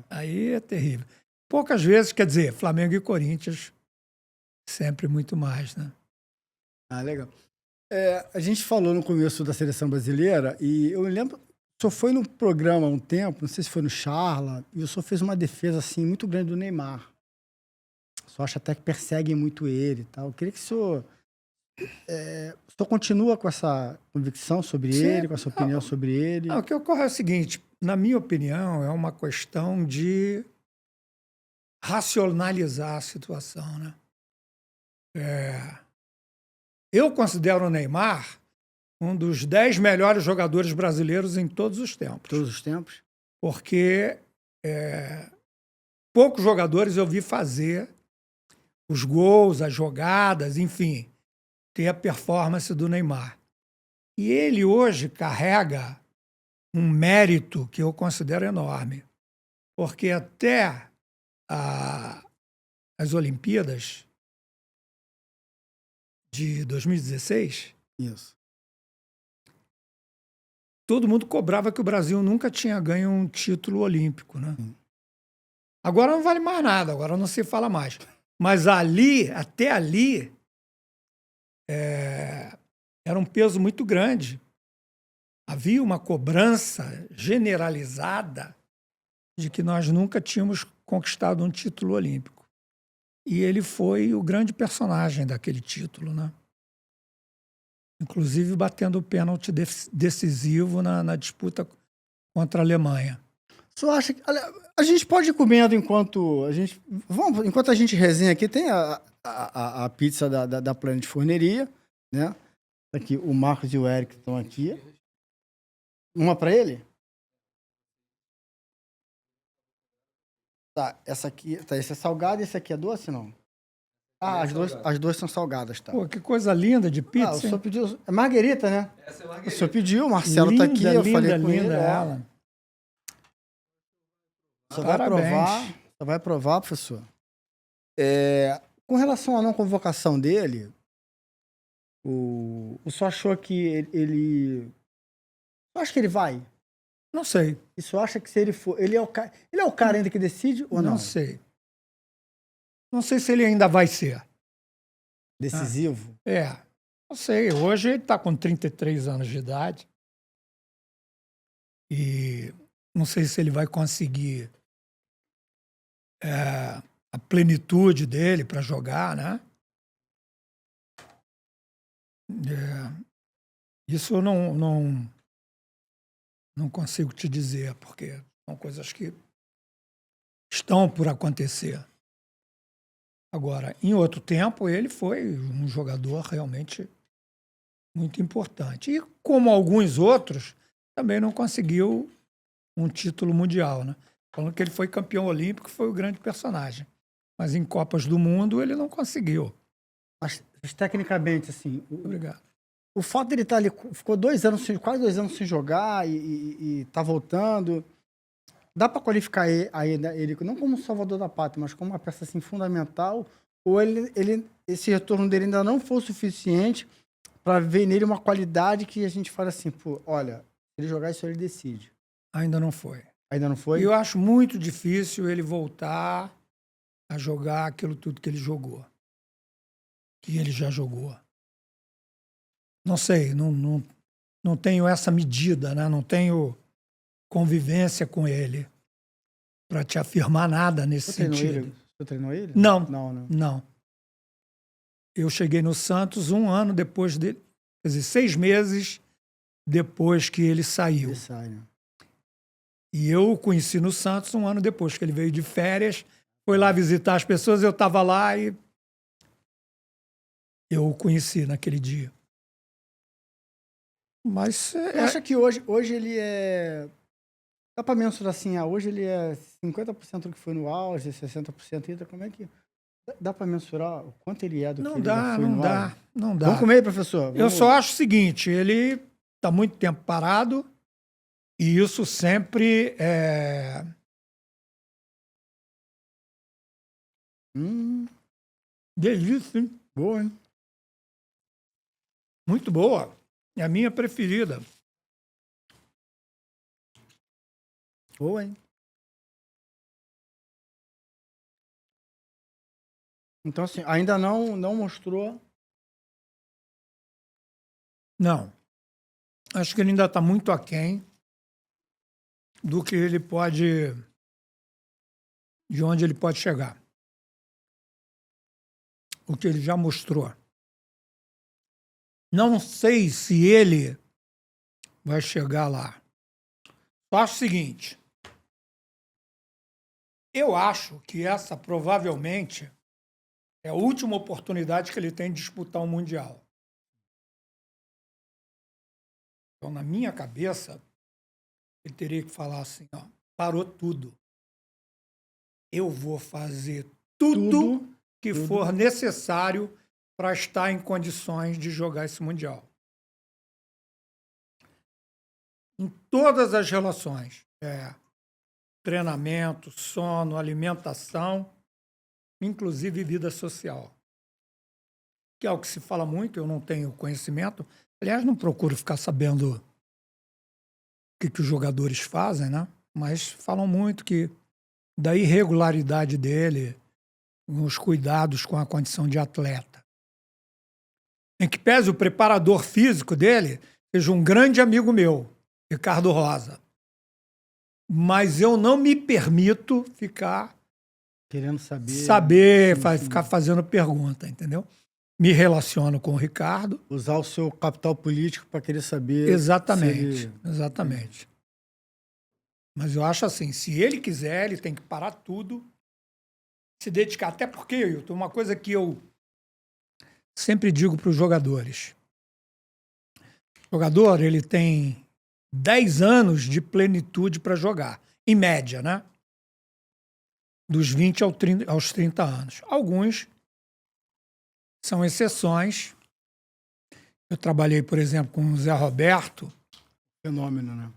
Aí é terrível. Poucas vezes, quer dizer, Flamengo e Corinthians, sempre muito mais, né? Legal. A gente falou no começo da seleção brasileira e eu me lembro, o senhor foi no programa há um tempo, não sei se foi no Charla, e o senhor fez uma defesa assim muito grande do Neymar. O senhor acha até que perseguem muito ele e tal. Eu queria que o senhor continua com essa convicção sobre ele, com essa opinião sobre ele. O que ocorre é o seguinte, na minha opinião, é uma questão de racionalizar a situação, né? Eu considero o Neymar um dos 10 melhores jogadores brasileiros em todos os tempos. Todos os tempos? Porque poucos jogadores eu vi fazer os gols, as jogadas, enfim, ter a performance do Neymar. E ele hoje carrega um mérito que eu considero enorme. Porque até as Olimpíadas de 2016, isso, todo mundo cobrava que o Brasil nunca tinha ganho um título olímpico, né? Agora não vale mais nada, agora não se fala mais. Mas até ali, era um peso muito grande. Havia uma cobrança generalizada de que nós nunca tínhamos conquistado um título olímpico. E ele foi o grande personagem daquele título, né? Inclusive batendo o pênalti decisivo na disputa contra a Alemanha. O senhor acha que... A gente pode ir comendo enquanto a gente resenha aqui, tem a pizza da Planet Forneria, né? Aqui, o Marcos e o Eric estão aqui. Uma para ele? Tá, essa aqui, tá, esse é salgado e esse aqui é doce, não? As duas são salgadas, tá? Pô, que coisa linda de pizza. O senhor pediu... É marguerita, né? Essa é marguerita. O senhor pediu, o Marcelo tá aqui, eu falei com ele. Ela. Só vai provar. Só vai provar, professor. Com relação à não convocação dele, o senhor achou que ele... Eu acho que ele vai. Não sei. E o senhor acha que se ele for... Ele é o cara ainda que decide ou não? Não sei. Não sei se ele ainda vai ser. Decisivo? Não sei. Hoje ele está com 33 anos de idade. E não sei se ele vai conseguir a plenitude dele para jogar, né? Isso eu não consigo te dizer, porque são coisas que estão por acontecer. Agora, em outro tempo, ele foi um jogador realmente muito importante. E, como alguns outros, também não conseguiu um título mundial, né? Falando que ele foi campeão olímpico, foi o grande personagem. Mas em Copas do Mundo, ele não conseguiu. Mas tecnicamente, assim... Obrigado. O fato dele estar ali, ficou quase 2 anos sem jogar e tá voltando... Dá para qualificar ele não como salvador da pátria, mas como uma peça assim, fundamental? Ou esse retorno dele ainda não foi o suficiente para ver nele uma qualidade que a gente fala assim, pô, olha, se ele jogar isso, ele decide? Ainda não foi. Ainda não foi? E eu acho muito difícil ele voltar a jogar aquilo tudo que ele jogou. Que ele já jogou. Não sei, não tenho essa medida, né? Não tenho convivência com ele para te afirmar nada nesse sentido. Você treinou ele? Não. Não. Eu cheguei no Santos 1 ano depois dele, quer dizer, 6 meses depois que ele saiu. Ele sai, né? E eu o conheci no Santos 1 ano depois, que ele veio de férias, foi lá visitar as pessoas, eu estava lá e eu o conheci naquele dia. Mas Você acha que hoje ele é... Dá para mensurar assim, hoje ele é 50% do que foi no auge, 60% ainda, como é que... Dá para mensurar o quanto ele é do que ele já foi no auge? Não dá. Vamos comer, professor? Eu só acho o seguinte, ele está muito tempo parado E isso sempre delícia, hein? Boa, hein? Muito boa. É a minha preferida. Boa, hein? Então, assim, ainda não mostrou. Não. Acho que ele ainda está muito aquém do que ele pode. De onde ele pode chegar. O que ele já mostrou. Não sei se ele vai chegar lá. Eu acho o seguinte. Eu acho que essa provavelmente é a última oportunidade que ele tem de disputar um Mundial. Então, na minha cabeça, ele teria que falar assim, ó, parou tudo. Eu vou fazer tudo que for necessário para estar em condições de jogar esse Mundial. Em todas as relações. Treinamento, sono, alimentação, inclusive vida social. Que é o que se fala muito, eu não tenho conhecimento. Aliás, não procuro ficar sabendo o que os jogadores fazem, né? Mas falam muito que da irregularidade dele, os cuidados com a condição de atleta. Em que pese o preparador físico dele seja um grande amigo meu, Ricardo Rosa. Mas eu não me permito ficar Querendo saber. ficar fazendo pergunta, entendeu? Me relaciono com o Ricardo. Usar o seu capital político para querer saber. Exatamente, exatamente. Mas eu acho assim, se ele quiser, ele tem que parar tudo, se dedicar. Até porque, Hilton, uma coisa que eu sempre digo para os jogadores. O jogador, ele tem 10 anos de plenitude para jogar, em média, né? Dos 20 aos 30 anos. Alguns são exceções. Eu trabalhei, por exemplo, com o Zé Roberto. Fenômeno, né?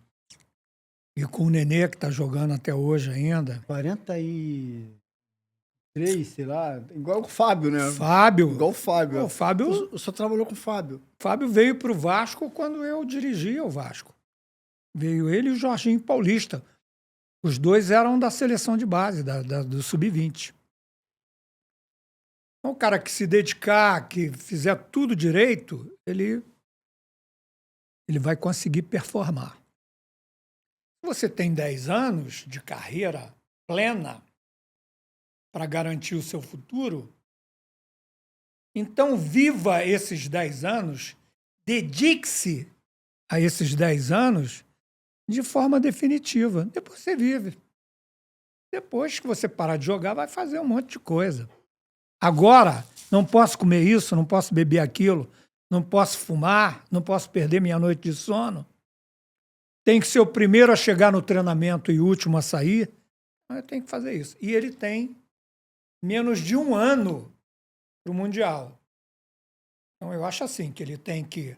E com o Nenê, que está jogando até hoje ainda. 43, sei lá. Igual o Fábio, né? Fábio. Igual o Fábio. O Fábio. O senhor trabalhou com o Fábio. Fábio veio para o Vasco quando eu dirigia o Vasco. Veio ele e o Jorginho Paulista. Os dois eram da seleção de base, do Sub-20. Então, o cara que se dedicar, que fizer tudo direito, ele vai conseguir performar. Se você tem 10 anos de carreira plena para garantir o seu futuro, então viva esses 10 anos, dedique-se a esses 10 anos de forma definitiva. Depois você vive. Depois que você parar de jogar, vai fazer um monte de coisa. Agora, não posso comer isso, não posso beber aquilo, não posso fumar, não posso perder minha noite de sono. Tem que ser o primeiro a chegar no treinamento e o último a sair. Eu tenho que fazer isso. E ele tem menos de 1 ano para o Mundial. Então, eu acho assim, que ele tem que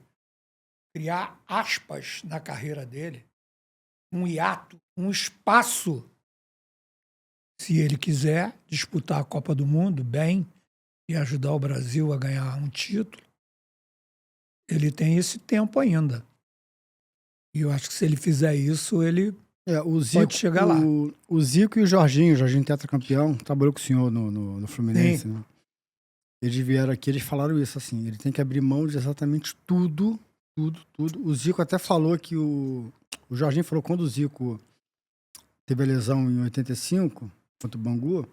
criar aspas na carreira dele, um hiato, um espaço, se ele quiser disputar a Copa do Mundo bem e ajudar o Brasil a ganhar um título, ele tem esse tempo ainda. E eu acho que se ele fizer isso, ele pode chegar lá. O Zico e o Jorginho tetracampeão, trabalhou com o senhor no Fluminense, né? Eles vieram aqui, eles falaram isso, assim, ele tem que abrir mão de exatamente tudo. O Zico até falou que o Jorginho falou que quando o Zico teve a lesão em 85, contra o Bangu,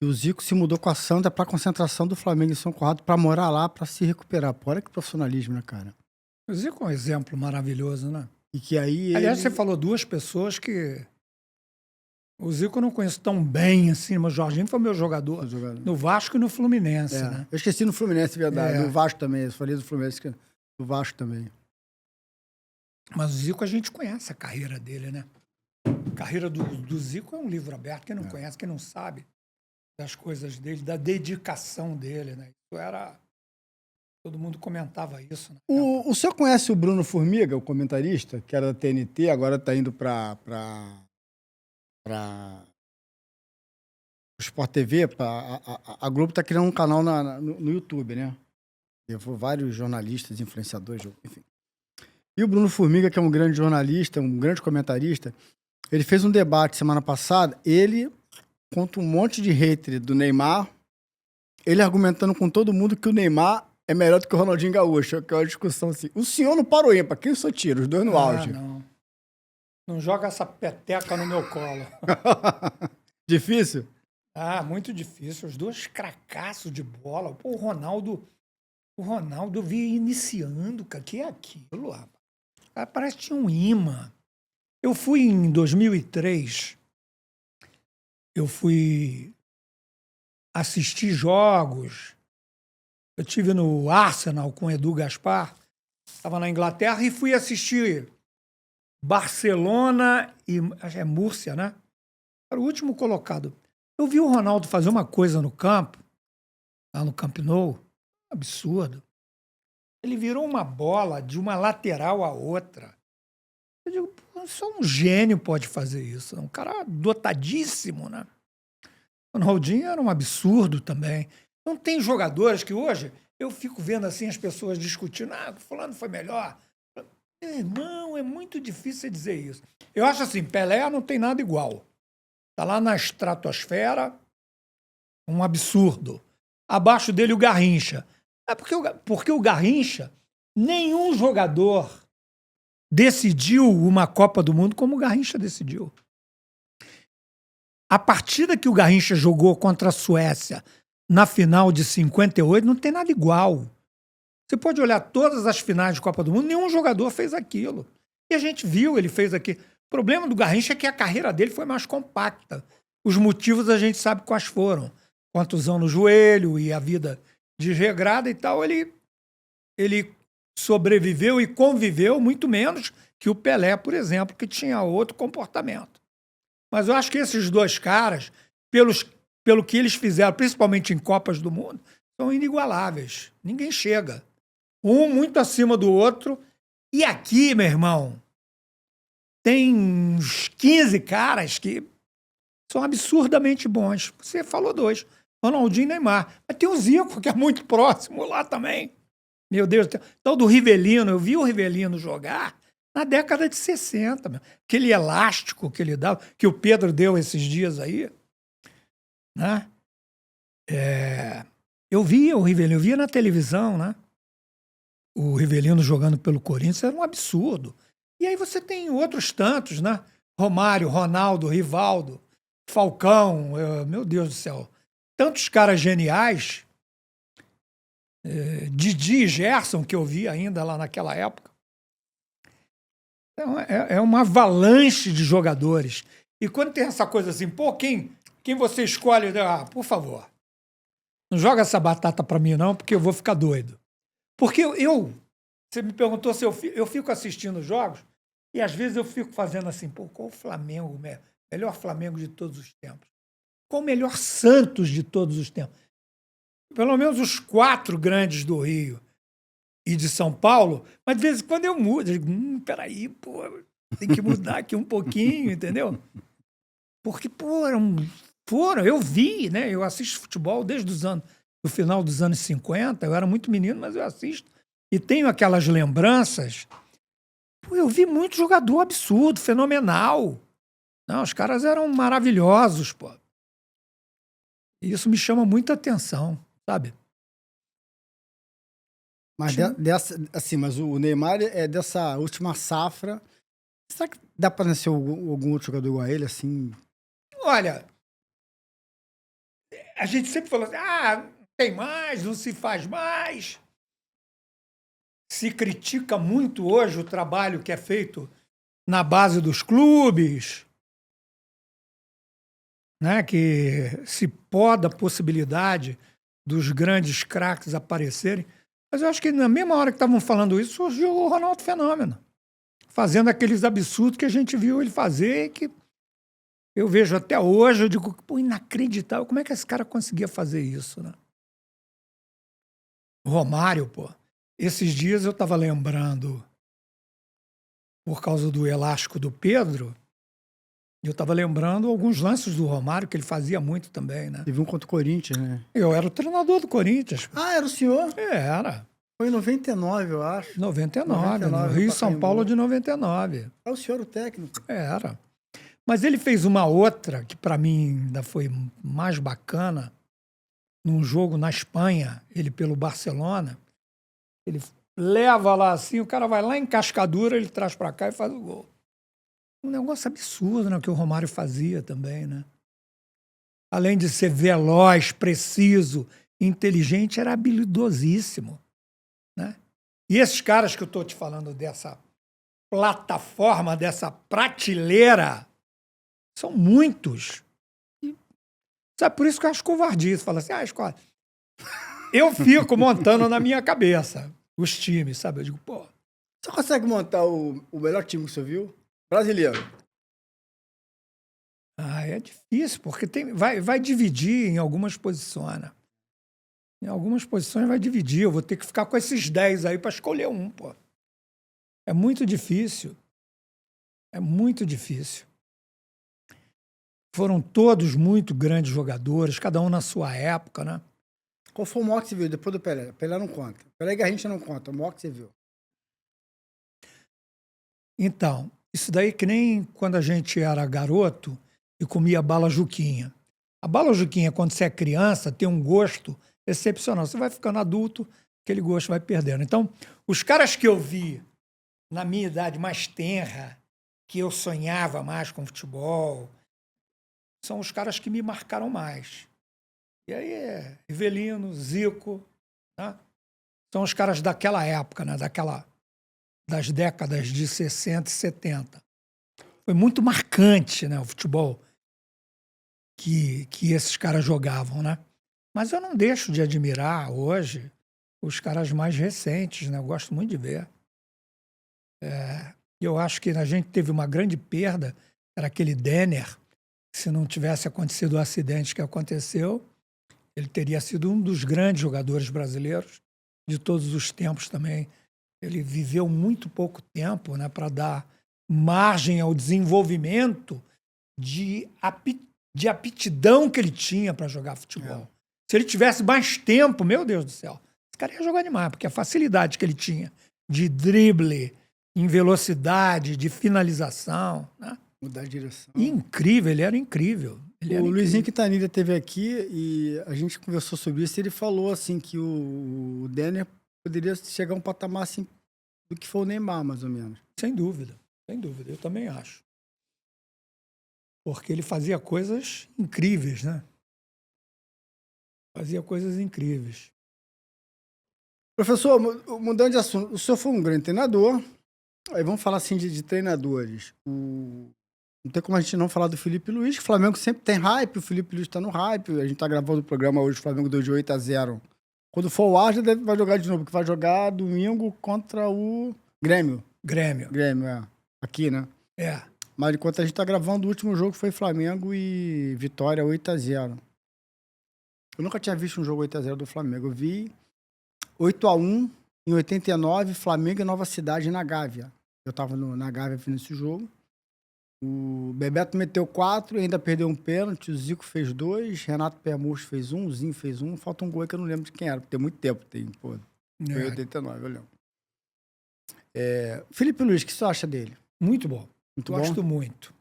e o Zico se mudou com a Sandra para a concentração do Flamengo em São Conrado para morar lá, para se recuperar. Pô, olha que profissionalismo, né, cara? O Zico é um exemplo maravilhoso, né? E que aí Aliás, você falou duas pessoas que o Zico eu não conheço tão bem assim, mas o Jorginho foi meu jogador no Vasco e no Fluminense, né? Eu esqueci no Fluminense, verdade. No Vasco também. Eu falei do Fluminense, do Vasco também. Mas o Zico a gente conhece a carreira dele, né? A carreira do Zico é um livro aberto. Quem não conhece, quem não sabe das coisas dele, da dedicação dele, né? Isso era Todo mundo comentava isso, né? O senhor conhece o Bruno Formiga, o comentarista, que era da TNT, agora está indo para Sport TV. A Globo está criando um canal no YouTube, né? Levou vários jornalistas, influenciadores, enfim. E o Bruno Formiga, que é um grande jornalista, um grande comentarista, ele fez um debate semana passada, ele contra um monte de hater do Neymar, ele argumentando com todo mundo que o Neymar é melhor do que o Ronaldinho Gaúcho, que é uma discussão assim. O senhor no Paroí, pra quem o senhor tira? Os dois no auge. Não. Não joga essa peteca no meu colo. Difícil? Muito difícil. Os dois cracaços de bola. Pô, o Ronaldo vinha iniciando, cara. Que é aquilo, rapaz? Cara, parece que tinha um imã. Eu fui em 2003, eu fui assistir jogos. Eu tive no Arsenal com o Edu Gaspar, estava na Inglaterra e fui assistir Barcelona e acho que é Múrcia, né? Era o último colocado. Eu vi o Ronaldo fazer uma coisa no campo, lá no Camp Nou, absurdo. Ele virou uma bola de uma lateral à outra. Eu digo, pô, só um gênio pode fazer isso. Um cara dotadíssimo, né? O Ronaldinho era um absurdo também. Não tem jogadores que hoje eu fico vendo assim as pessoas discutindo, fulano foi melhor. Meu irmão, é muito difícil dizer isso. Eu acho assim, Pelé não tem nada igual. Tá lá na estratosfera, um absurdo. Abaixo dele o Garrincha. Porque o Garrincha, nenhum jogador decidiu uma Copa do Mundo como o Garrincha decidiu. A partida que o Garrincha jogou contra a Suécia na final de 58 não tem nada igual. Você pode olhar todas as finais de Copa do Mundo, nenhum jogador fez aquilo. E a gente viu, ele fez aqui. O problema do Garrincha é que a carreira dele foi mais compacta. Os motivos a gente sabe quais foram. Contusão no joelho e a vida desregrada e tal. Ele sobreviveu e conviveu muito menos que o Pelé, por exemplo, que tinha outro comportamento. Mas eu acho que esses dois caras, pelo que eles fizeram, principalmente em Copas do Mundo, são inigualáveis. Ninguém chega. Um muito acima do outro. E aqui, meu irmão, tem uns 15 caras que são absurdamente bons. Você falou dois, Ronaldinho e Neymar. Mas tem o Zico, que é muito próximo lá também. Meu Deus do céu. Então, do Rivelino, eu vi o Rivelino jogar na década de 60. Meu. Aquele elástico que ele dava, que o Pedro deu esses dias aí. Né? Eu via o Rivelino, eu via na televisão, né? O Rivelino jogando pelo Corinthians era um absurdo. E aí você tem outros tantos, né? Romário, Ronaldo, Rivaldo, Falcão, meu Deus do céu. Tantos caras geniais. Didi e Gerson, que eu vi ainda lá naquela época. Então, é uma avalanche de jogadores. E quando tem essa coisa assim, pô, quem você escolhe? Por favor, não joga essa batata pra mim não, porque eu vou ficar doido. Porque você me perguntou se eu fico assistindo jogos e às vezes eu fico fazendo assim, pô, qual o Flamengo, melhor Flamengo de todos os tempos? Qual o melhor Santos de todos os tempos? Pelo menos os 4 grandes do Rio e de São Paulo, mas de vez em quando eu mudo. Eu digo, peraí, pô, tem que mudar aqui um pouquinho, entendeu? Porque, pô, eu vi, né? Eu assisto futebol desde o final dos anos 50, eu era muito menino, mas eu assisto. E tenho aquelas lembranças. Pô, eu vi muito jogador absurdo, fenomenal. Não, os caras eram maravilhosos, pô. E isso me chama muita atenção, sabe? Mas mas o Neymar é dessa última safra. Será que dá para nascer algum outro jogador igual a ele, assim? Olha, a gente sempre falou assim, não tem mais, não se faz mais. Se critica muito hoje o trabalho que é feito na base dos clubes, né? Que se poda a possibilidade dos grandes craques aparecerem. Mas eu acho que na mesma hora que estavam falando isso, surgiu o Ronaldo Fenômeno, fazendo aqueles absurdos que a gente viu ele fazer, que eu vejo até hoje, eu digo, pô, inacreditável, como é que esse cara conseguia fazer isso, né? Romário, pô. Esses dias eu estava lembrando, por causa do elástico do Pedro, eu estava lembrando alguns lances do Romário, que ele fazia muito também, né? Teve um contra o Corinthians, né? Eu era o treinador do Corinthians. Ah, era o senhor? Era. Foi em 99, eu acho. 99, 99, no Rio e no São Pacaembu. Paulo de 99. É o senhor o técnico. Era. Mas ele fez uma outra, que para mim ainda foi mais bacana, num jogo na Espanha, ele pelo Barcelona. Ele leva lá assim, o cara vai lá em Cascadura, ele traz para cá e faz o gol. Um negócio absurdo, né, que o Romário fazia também, né? Além de ser veloz, preciso, inteligente, era habilidosíssimo, né? E esses caras que eu estou te falando dessa plataforma, dessa prateleira, são muitos. E, sabe, por isso que eu acho covardia. Você fala assim, escola. Eu fico montando na minha cabeça os times, sabe? Eu digo, pô. Você consegue montar o melhor time que você viu? Brasileiro. É difícil, porque vai dividir em algumas posições, né? Em algumas posições vai dividir. Eu vou ter que ficar com esses 10 aí para escolher um, pô. É muito difícil. É muito difícil. Foram todos muito grandes jogadores, cada um na sua época, né? Qual foi o maior que você viu depois do Pelé? Pelé não conta. Pelé e Garrincha não conta. O maior que você viu. Então, isso daí que nem quando a gente era garoto e comia bala Juquinha. A bala Juquinha, quando você é criança, tem um gosto excepcional. Você vai ficando adulto, aquele gosto vai perdendo. Então, os caras que eu vi na minha idade mais tenra, que eu sonhava mais com futebol, são os caras que me marcaram mais. E aí é Rivelino, Zico, né? São os caras daquela época, né? Das décadas de 60 e 70. Foi muito marcante, né, o futebol que esses caras jogavam, né? Mas eu não deixo de admirar hoje os caras mais recentes, né? Eu gosto muito de ver. Eu acho que a gente teve uma grande perda, era aquele Denner. Se não tivesse acontecido o acidente que aconteceu, ele teria sido um dos grandes jogadores brasileiros de todos os tempos também. Ele viveu muito pouco tempo, né, para dar margem ao desenvolvimento de aptidão que ele tinha para jogar futebol. Se ele tivesse mais tempo, meu Deus do céu, esse cara ia jogar demais, porque a facilidade que ele tinha de drible, em velocidade, de finalização, né? Mudar a direção. Incrível, ele era incrível. O Luizinho Quintanilha esteve aqui e a gente conversou sobre isso e ele falou assim que o Denner poderia chegar a um patamar assim do que foi o Neymar, mais ou menos. Sem dúvida, eu também acho. Porque ele fazia coisas incríveis, né? Fazia coisas incríveis. Professor, mudando de assunto, o senhor foi um grande treinador. Aí vamos falar assim de treinadores. Não tem como a gente não falar do Felipe Luiz, que o Flamengo sempre tem hype, o Felipe Luiz tá no hype. A gente tá gravando o programa hoje, o Flamengo deu de 8-0. Quando for o ar, já vai jogar de novo, que vai jogar domingo contra o Grêmio. Grêmio, Aqui, né? Mas enquanto a gente tá gravando, o último jogo foi Flamengo e Vitória 8-0. Eu nunca tinha visto um jogo 8-0 do Flamengo. Eu vi 8-1 em 89, Flamengo e Nova Cidade na Gávea. Eu tava na Gávea vendo esse jogo. O Bebeto meteu 4 e ainda perdeu um pênalti. O Zico fez 2, Renato Permucho fez 1, o Zinho fez 1. Falta um gol que eu não lembro de quem era, porque tem muito tempo. Foi 89, eu lembro. Felipe Luiz, o que você acha dele? Muito bom. Gosto muito.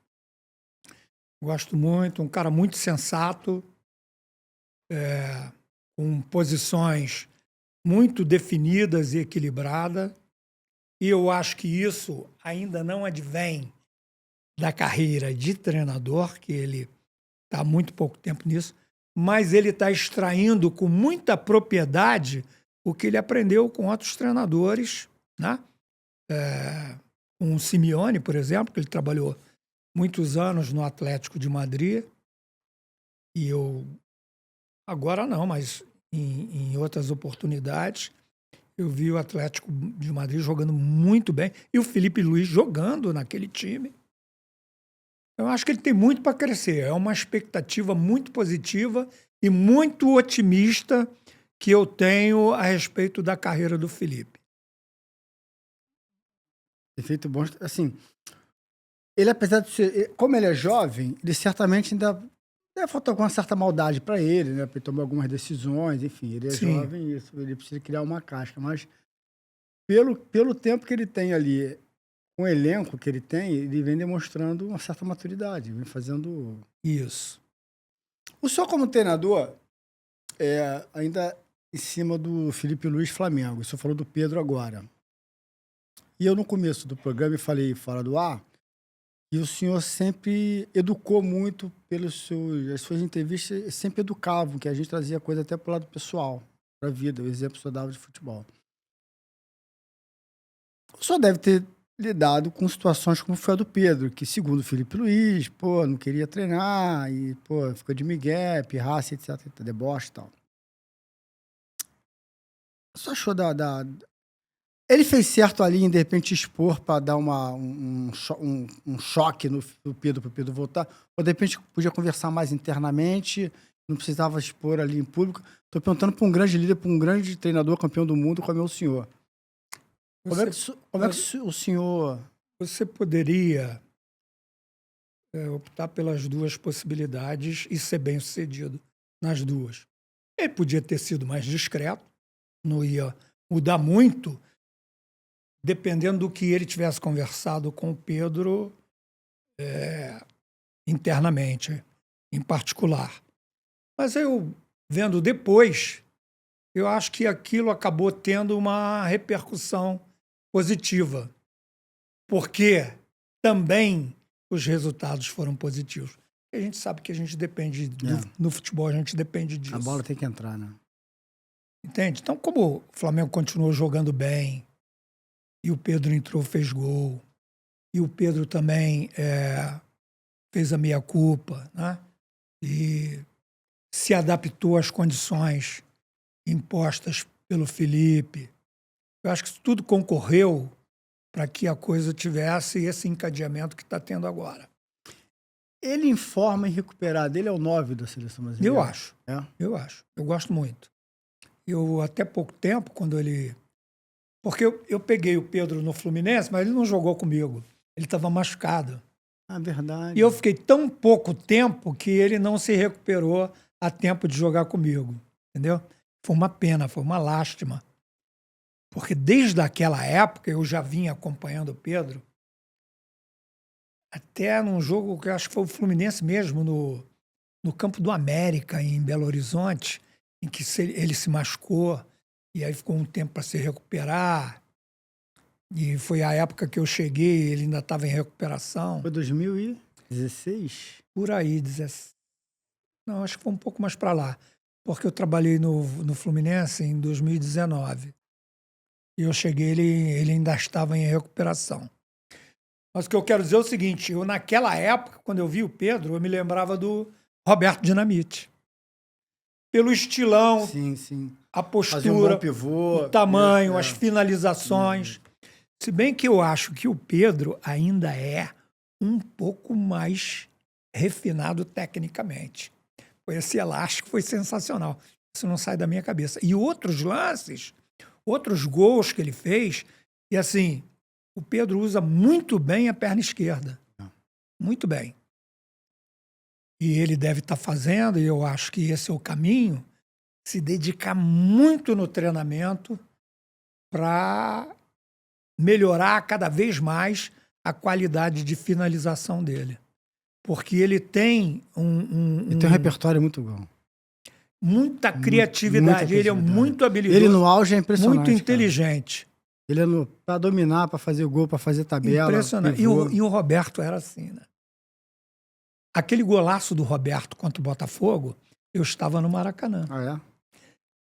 Gosto muito. Um cara muito sensato, com posições muito definidas e equilibradas. E eu acho que isso ainda não advém da carreira de treinador, que ele está há muito pouco tempo nisso, mas ele está extraindo com muita propriedade o que ele aprendeu com outros treinadores, né? Com o Simeone, por exemplo, que ele trabalhou muitos anos no Atlético de Madrid, e eu, agora não, mas em outras oportunidades, eu vi o Atlético de Madrid jogando muito bem, e o Felipe Luiz jogando naquele time. Eu acho que ele tem muito para crescer. É uma expectativa muito positiva e muito otimista que eu tenho a respeito da carreira do Felipe. Efeito bom. Assim, ele, apesar de ser. Como ele é jovem, ele certamente ainda. Deve faltar alguma certa maldade para ele, né? Para ele tomar algumas decisões, enfim. Ele é Sim. jovem, isso. Ele precisa criar uma casca. Mas, pelo tempo que ele tem ali, com o elenco que ele tem, ele vem demonstrando uma certa maturidade, vem fazendo. Isso. O senhor, como treinador, ainda em cima do Felipe Luiz Flamengo, o senhor falou do Pedro agora. E eu, no começo do programa, falei fora do ar, e o senhor sempre educou muito as suas entrevistas sempre educavam, que a gente trazia coisa até pro lado pessoal, pra vida, o exemplo que o senhor dava de futebol. O senhor deve ter lidado com situações como foi a do Pedro, que segundo o Felipe Luiz, pô, não queria treinar, e, pô, ficou de migué, pirraça, etc, deboche e tal. O senhor achou Ele fez certo ali em, de repente, expor para dar um choque no Pedro, para o Pedro voltar? Ou, de repente, podia conversar mais internamente, não precisava expor ali em público? Estou perguntando para um grande líder, para um grande treinador, campeão do mundo, como é o senhor. Como é que o senhor... Você poderia optar pelas duas possibilidades e ser bem-sucedido nas duas. Ele podia ter sido mais discreto, não ia mudar muito, dependendo do que ele tivesse conversado com o Pedro internamente, em particular. Mas eu, vendo depois, eu acho que aquilo acabou tendo uma repercussão positiva, porque também os resultados foram positivos. A gente sabe que a gente depende, no futebol a gente depende disso. A bola tem que entrar, né? Entende? Então, como o Flamengo continuou jogando bem, e o Pedro entrou, fez gol, e o Pedro também fez a meia-culpa, né? E se adaptou às condições impostas pelo Felipe. Eu acho que isso tudo concorreu para que a coisa tivesse esse encadeamento que está tendo agora. Ele em forma e recuperado, ele é o 9 da seleção brasileira? Eu acho. Eu acho. Eu gosto muito. Eu, até pouco tempo, quando ele... Porque eu peguei o Pedro no Fluminense, mas ele não jogou comigo. Ele estava machucado. Ah, verdade. E eu fiquei tão pouco tempo que ele não se recuperou a tempo de jogar comigo. Entendeu? Foi uma pena, foi uma lástima. Porque desde aquela época eu já vinha acompanhando o Pedro, até num jogo que eu acho que foi o Fluminense mesmo, no Campo do América, em Belo Horizonte, em que ele se machucou, e aí ficou um tempo para se recuperar. E foi a época que eu cheguei, ele ainda estava em recuperação. Foi 2016? Por aí, 17. Não, acho que foi um pouco mais para lá. Porque eu trabalhei no Fluminense em 2019. E eu cheguei, ele ainda estava em recuperação. Mas o que eu quero dizer é o seguinte, eu naquela época, quando eu vi o Pedro, eu me lembrava do Roberto Dinamite. Pelo estilão, sim. a postura, fazer um bom pivô, o tamanho, as finalizações. Se bem que eu acho que o Pedro ainda é um pouco mais refinado tecnicamente. Esse elástico foi sensacional. Isso não sai da minha cabeça. E outros lances, outros gols que ele fez, e assim, o Pedro usa muito bem a perna esquerda. Muito bem. E ele deve estar fazendo, e eu acho que esse é o caminho, se dedicar muito no treinamento para melhorar cada vez mais a qualidade de finalização dele. Porque ele tem Ele tem um repertório muito bom. Muita criatividade. Ele é muito habilidoso. Ele no auge é impressionante. Muito inteligente. Cara. Ele é para dominar, para fazer gol, para fazer tabela. Impressionante. E o Roberto era assim, né? Aquele golaço do Roberto contra o Botafogo, eu estava no Maracanã. Ah,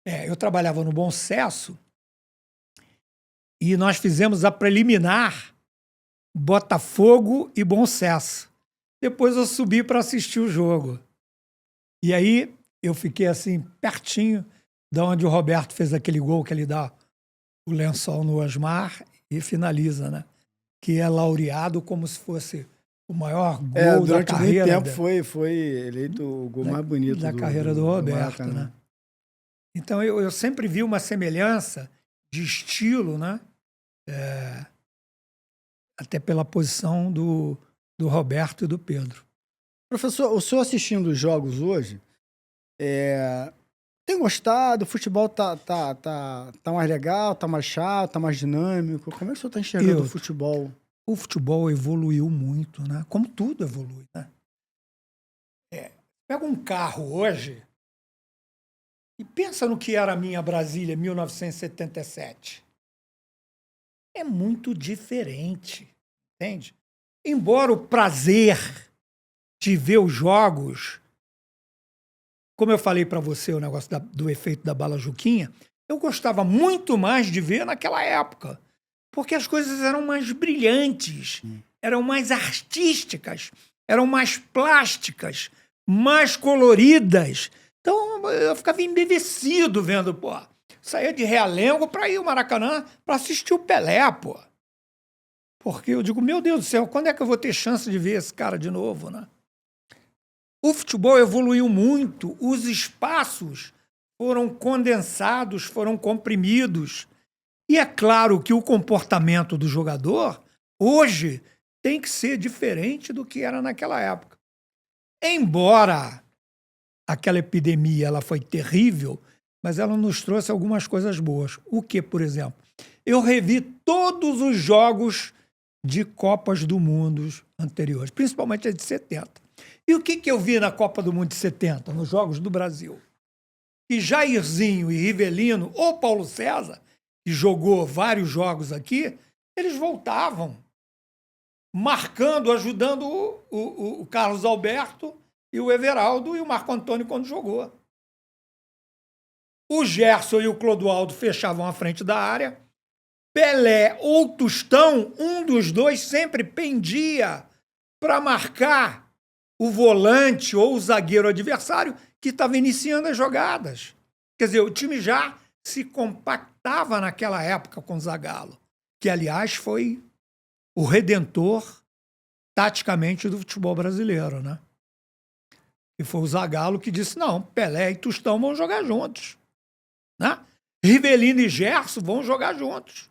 é? Eu trabalhava no Bom Sucesso e nós fizemos a preliminar Botafogo e Bom Sucesso. Depois eu subi para assistir o jogo. E aí eu fiquei assim, pertinho de onde o Roberto fez aquele gol que ele dá o lençol no Osmar e finaliza, né? Que é laureado como se fosse o maior gol da carreira. Durante muito tempo foi eleito o gol mais bonito da carreira do Roberto, né? Então, eu sempre vi uma semelhança de estilo, né? Até pela posição do Roberto e do Pedro. Professor, o senhor assistindo os jogos hoje, tem gostado? O futebol tá mais legal, tá mais chato, tá mais dinâmico? Como é que o senhor tá enxergando o futebol? O futebol evoluiu muito, né? Como tudo evolui, né? Pega um carro hoje e pensa no que era a minha Brasília, 1977. É muito diferente, entende? Embora o prazer de ver os jogos, como eu falei para você, o negócio do efeito da bala Juquinha, eu gostava muito mais de ver naquela época, porque as coisas eram mais brilhantes, eram mais artísticas, eram mais plásticas, mais coloridas. Então eu ficava embevecido vendo, pô. Saía de Realengo para ir ao Maracanã para assistir o Pelé, pô. Porque eu digo, meu Deus do céu, quando é que eu vou ter chance de ver esse cara de novo, né? O futebol evoluiu muito, os espaços foram condensados, foram comprimidos. E é claro que o comportamento do jogador, hoje, tem que ser diferente do que era naquela época. Embora aquela epidemia ela foi terrível, mas ela nos trouxe algumas coisas boas. O que, por exemplo? Eu revi todos os jogos de Copas do Mundo anteriores, principalmente a de 70. E o que eu vi na Copa do Mundo de 70, nos Jogos do Brasil? Que Jairzinho e Rivelino, ou Paulo César, que jogou vários jogos aqui, eles voltavam, marcando, ajudando o Carlos Alberto e o Everaldo e o Marco Antônio quando jogou. O Gerson e o Clodoaldo fechavam a frente da área. Pelé ou Tostão, um dos dois sempre pendia para marcar o volante ou o zagueiro adversário que estava iniciando as jogadas. Quer dizer, o time já se compactava naquela época com o Zagallo, que, aliás, foi o redentor, taticamente, do futebol brasileiro, né? E foi o Zagallo que disse, não, Pelé e Tostão vão jogar juntos. Né? Rivelino e Gerson vão jogar juntos.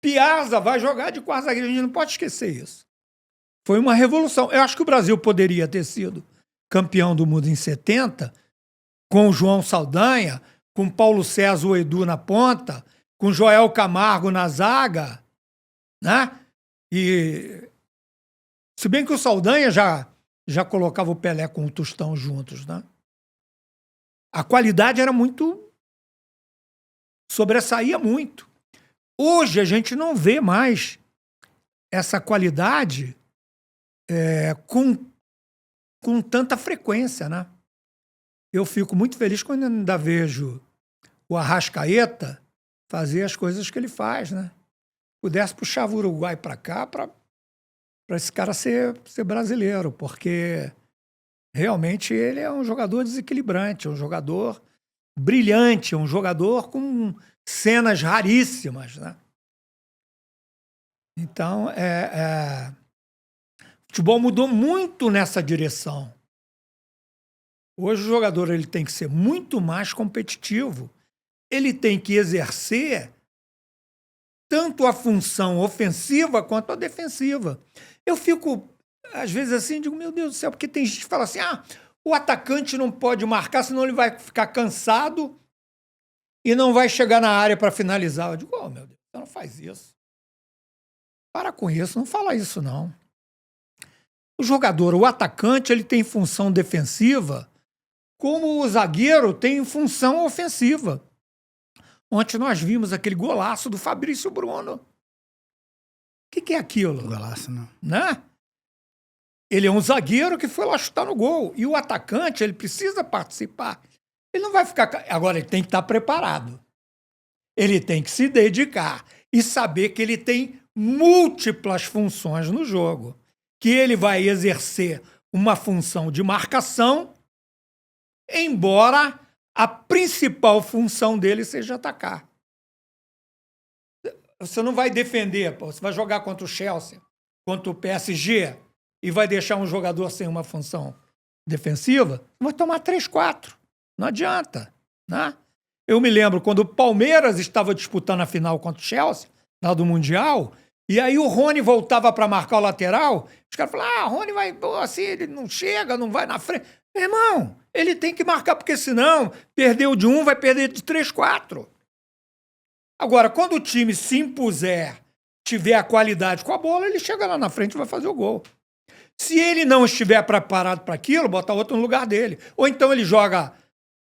Piazza vai jogar de quarto zagueiro. A gente não pode esquecer isso. Foi uma revolução. Eu acho que o Brasil poderia ter sido campeão do mundo em 70, com o João Saldanha, com Paulo César, o Edu na ponta, com Joel Camargo na zaga, né? E se bem que o Saldanha já colocava o Pelé com o Tostão juntos, né? A qualidade era muito... sobressaía muito. Hoje a gente não vê mais essa qualidade com tanta frequência, né? Eu fico muito feliz quando ainda vejo o Arrascaeta fazer as coisas que ele faz, né? Pudesse puxar o Uruguai para cá para esse cara ser brasileiro, porque realmente ele é um jogador desequilibrante, é um jogador brilhante, é um jogador com cenas raríssimas, né? Então, o futebol mudou muito nessa direção. Hoje o jogador ele tem que ser muito mais competitivo. Ele tem que exercer tanto a função ofensiva quanto a defensiva. Eu fico, às vezes, assim, digo, meu Deus do céu, porque tem gente que fala assim, o atacante não pode marcar, senão ele vai ficar cansado e não vai chegar na área para finalizar. Eu digo, meu Deus, você não faz isso. Para com isso, não fala isso, não. O jogador, o atacante, ele tem função defensiva, como o zagueiro tem função ofensiva. Ontem nós vimos aquele golaço do Fabrício Bruno. O que é aquilo? Golaço, não. Né? Ele é um zagueiro que foi lá chutar no gol. E o atacante, ele precisa participar. Ele não vai ficar... Agora, ele tem que estar preparado. Ele tem que se dedicar e saber que ele tem múltiplas funções no jogo. Que ele vai exercer uma função de marcação, embora a principal função dele seja atacar. Você não vai defender, você vai jogar contra o Chelsea, contra o PSG, e vai deixar um jogador sem uma função defensiva, vai tomar 3-4. Não adianta, né? Eu me lembro quando o Palmeiras estava disputando a final contra o Chelsea, lá do Mundial, e aí o Rony voltava para marcar o lateral, os caras falaram, Rony vai, assim, ele não chega, não vai na frente. Meu irmão, ele tem que marcar, porque senão, perdeu de 1, vai perder de 3, 4. Agora, quando o time se impuser, tiver a qualidade com a bola, ele chega lá na frente e vai fazer o gol. Se ele não estiver preparado para aquilo, bota outro no lugar dele. Ou então ele joga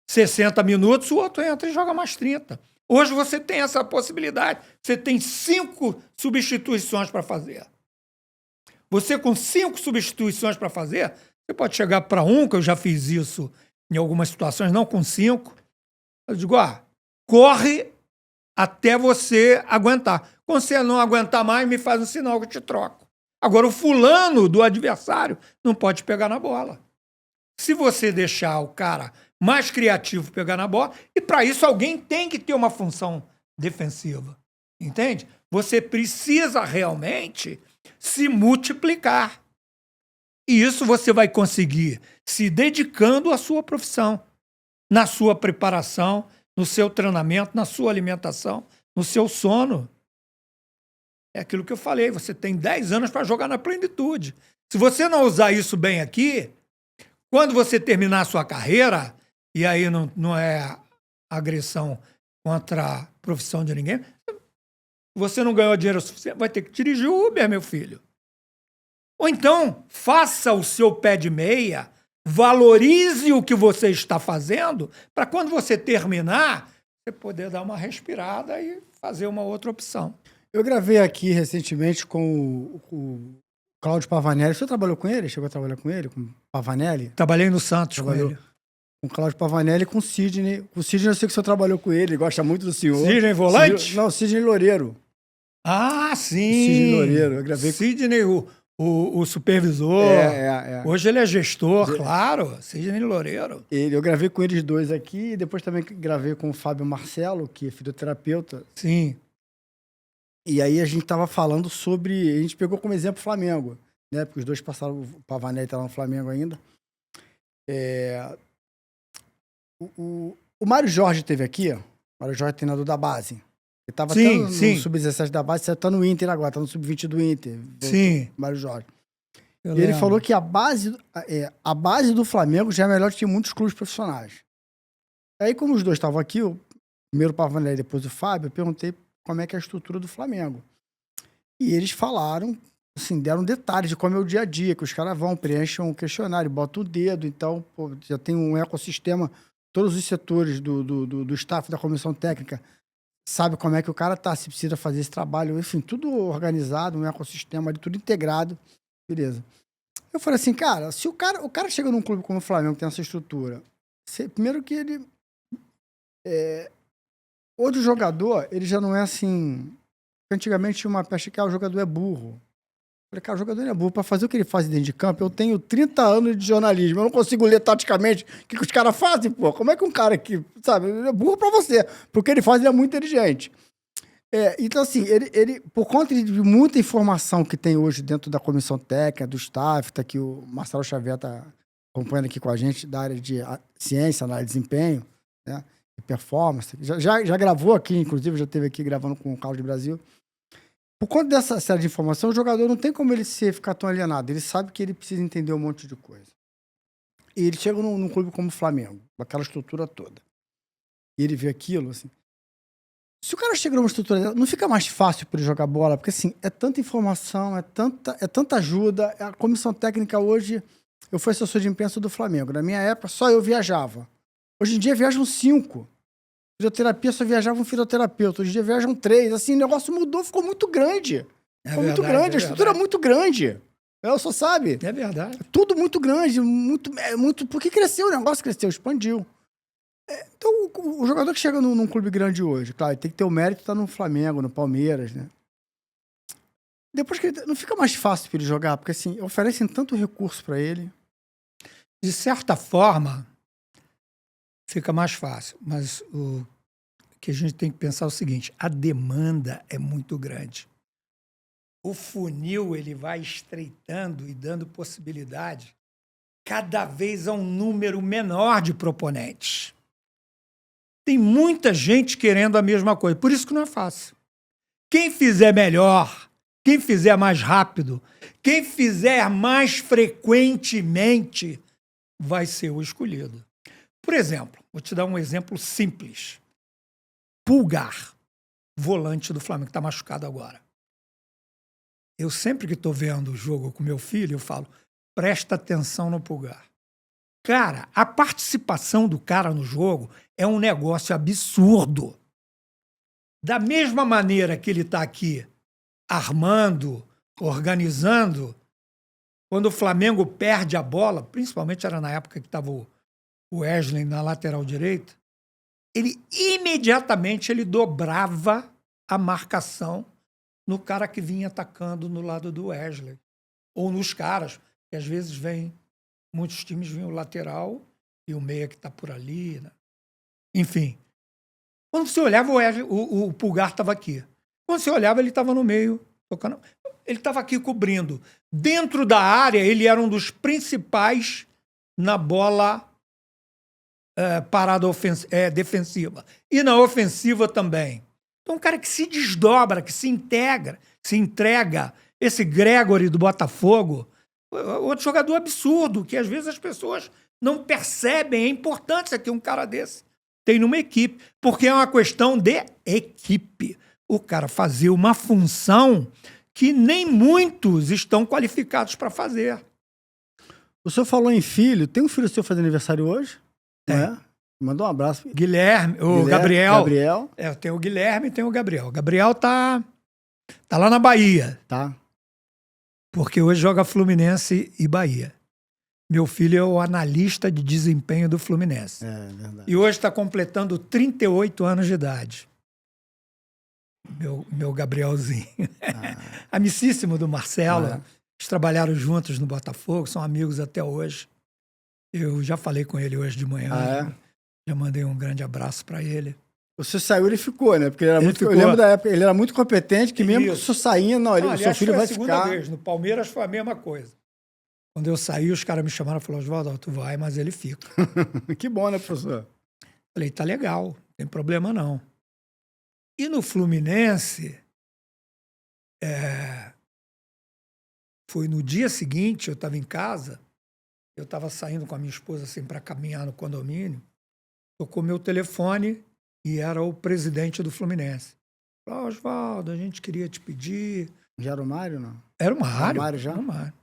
60 minutos, o outro entra e joga mais 30. Hoje você tem essa possibilidade. Você tem 5 substituições para fazer. Você com 5 substituições para fazer, você pode chegar para 1, que eu já fiz isso em algumas situações, não com 5. Eu digo, corre até você aguentar. Quando você não aguentar mais, me faz um sinal que eu te troco. Agora, o fulano do adversário não pode pegar na bola. Se você deixar o cara mais criativo pegar na bola, e para isso alguém tem que ter uma função defensiva. Entende? Você precisa realmente se multiplicar. E isso você vai conseguir se dedicando à sua profissão, na sua preparação, no seu treinamento, na sua alimentação, no seu sono. É aquilo que eu falei, você tem 10 anos para jogar na plenitude. Se você não usar isso bem aqui, quando você terminar a sua carreira, e aí não é agressão contra a profissão de ninguém, você não ganhou dinheiro suficiente, vai ter que dirigir o Uber, meu filho. Ou então, faça o seu pé de meia, valorize o que você está fazendo, para quando você terminar, você poder dar uma respirada e fazer uma outra opção. Eu gravei aqui recentemente com o Cláudio Pavanelli. Você trabalhou com ele? Chegou a trabalhar com ele? Com o Pavanelli? Trabalhei no Santos com ele. Com o Cláudio Pavanelli e com o Sidney. Com o Sidney eu sei que o senhor trabalhou com ele, ele gosta muito do senhor. Sidney Volante? Não, Sidney Loureiro. Ah, sim! Sidney Loureiro, eu gravei com... Sidney, o supervisor. Hoje ele é gestor, claro. Sidney Loureiro. Eu gravei com eles dois aqui e depois também gravei com o Fábio Marcelo, que é fisioterapeuta. Sim. E aí a gente tava falando sobre... A gente pegou como exemplo o Flamengo, né? Porque os dois passaram... O Pavanelli tá lá no Flamengo ainda. O Mário Jorge esteve aqui, ó. O Mário Jorge é treinador da base. Ele tava até no Sub-17 da base, você tá no Inter agora, tá no Sub-20 do Inter. Sim. Mário Jorge. E ele falou que a base do Flamengo já é melhor que muitos clubes profissionais. Aí, como os dois estavam aqui, o primeiro o Pavanelli e depois o Fábio, eu perguntei como é que é a estrutura do Flamengo. E eles falaram, assim, deram detalhes de como é o dia a dia, que os caras vão, preenchem um questionário, botam o dedo, então já tem um ecossistema, todos os setores do staff da comissão técnica sabe como é que o cara tá, se precisa fazer esse trabalho, enfim, tudo organizado, um ecossistema ali, tudo integrado, beleza. Eu falei assim, cara, se o cara chega num clube como o Flamengo, tem essa estrutura, primeiro que ele... Hoje o jogador, ele já não é assim... Antigamente tinha uma pecha que o jogador é burro. Eu falei, cara, o jogador não é burro. Pra fazer o que ele faz dentro de campo, eu tenho 30 anos de jornalismo. Eu não consigo ler taticamente o que os caras fazem, pô. Como é que um cara que, sabe, ele é burro pra você? Porque ele faz, ele é muito inteligente. Então, assim, ele, por conta de muita informação que tem hoje dentro da comissão técnica, do staff, tá aqui o Marcelo Xavier tá acompanhando aqui com a gente, da área de ciência, análise de desempenho, né? Performance, já gravou aqui, inclusive já esteve aqui gravando com o Carlos de Brasil. Por conta dessa série de informação, o jogador não tem como ele ficar tão alienado, ele sabe que ele precisa entender um monte de coisa. E ele chega num clube como o Flamengo, com aquela estrutura toda, e ele vê aquilo, assim, se o cara chega numa estrutura, não fica mais fácil para ele jogar bola, porque assim, é tanta informação, é tanta ajuda, a comissão técnica hoje, eu fui assessor de imprensa do Flamengo, na minha época só eu viajava. Hoje em dia viajam 5. Fisioterapia só viajava um fisioterapeuta. Hoje em dia viajam 3. Assim, o negócio mudou, ficou muito grande. Ficou muito grande, a estrutura é muito grande. Ela só sabe. É verdade. Tudo muito grande, muito. Porque cresceu, o negócio cresceu, expandiu. Então, o jogador que chega num clube grande hoje, claro, ele tem que ter o mérito de estar no Flamengo, no Palmeiras, né? Depois que não fica mais fácil para ele jogar, porque assim, oferecem tanto recurso para ele. De certa forma, fica mais fácil, mas o que a gente tem que pensar é o seguinte, a demanda é muito grande. O funil ele vai estreitando e dando possibilidade cada vez a um número menor de proponentes. tem muita gente querendo a mesma coisa. Por isso que não é fácil. Quem fizer melhor, quem fizer mais rápido, quem fizer mais frequentemente, vai ser o escolhido. Por exemplo, vou te dar um exemplo simples. Pulgar, volante do Flamengo, que está machucado agora. Eu sempre que estou vendo o jogo com meu filho, eu falo, presta atenção no Pulgar. Cara, a participação do cara no jogo é um negócio absurdo. Da mesma maneira que ele está aqui armando, organizando, quando o Flamengo perde a bola, principalmente era na época que estava o Wesley na lateral direita, ele imediatamente dobrava a marcação no cara que vinha atacando no lado do Wesley. Ou nos caras, que às vezes muitos times vêm o lateral e o meia que está por ali. Né? Enfim. Quando você olhava, o Pulgar estava aqui. Quando você olhava, ele estava no meio, tocando. Ele estava aqui cobrindo. Dentro da área, ele era um dos principais na bola parada defensiva. E na ofensiva também. Então, um cara que se desdobra, que se integra, se entrega. Esse Gregory do Botafogo, outro jogador absurdo, que às vezes as pessoas não percebem a importância que um cara desse tem numa equipe, porque é uma questão de equipe. O cara fazer uma função que nem muitos estão qualificados para fazer. O senhor falou em filho. Tem um filho seu fazendo aniversário hoje? Tem. É? Mandou um abraço. Guilherme, Gabriel. Tem o Guilherme e tem o Gabriel. O Gabriel tá lá na Bahia. Tá. Porque hoje joga Fluminense e Bahia. Meu filho é o analista de desempenho do Fluminense. É verdade. E hoje está completando 38 anos de idade. Meu Gabrielzinho. Amicíssimo do Marcelo. Eles trabalharam juntos no Botafogo, são amigos até hoje. Eu já falei com ele hoje de manhã. Já mandei um grande abraço para ele. O senhor saiu, ele ficou, né? Porque ele era eu lembro da época, ele era muito competente, que mesmo que o senhor saía, o seu filho vai ficar. Vez. No Palmeiras foi a mesma coisa. Quando eu saí, os caras me chamaram e falaram, Oswaldo, tu vai, mas ele fica. Que bom, né, professor? Falei, tá legal, não tem problema não. E no Fluminense, foi no dia seguinte, eu estava em casa, eu estava saindo com a minha esposa assim, para caminhar no condomínio, tocou meu telefone e era o presidente do Fluminense. Falou, Oswaldo, a gente queria te pedir... Já era o Mário, não? Era o Mário. Era o Mário já? Era o Mário.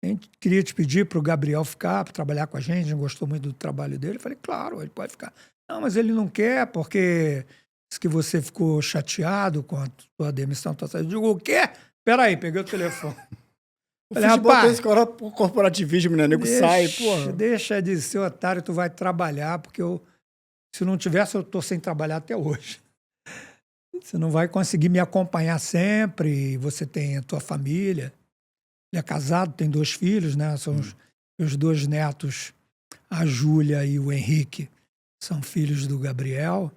A gente queria te pedir para o Gabriel ficar, para trabalhar com a gente gostou muito do trabalho dele. Eu falei, claro, ele pode ficar. Não, mas ele não quer, porque diz que você ficou chateado com a sua demissão. Eu digo, o quê? Peraí, peguei o telefone. Falei, rapaz, o corporativismo, né? Nego sai, porra. Deixa de ser otário, tu vai trabalhar, porque se não tivesse, eu tô sem trabalhar até hoje. Você não vai conseguir me acompanhar sempre, você tem a tua família. Ele é casado, tem 2 filhos, né? São os 2 netos, a Júlia e o Henrique, são filhos do Gabriel.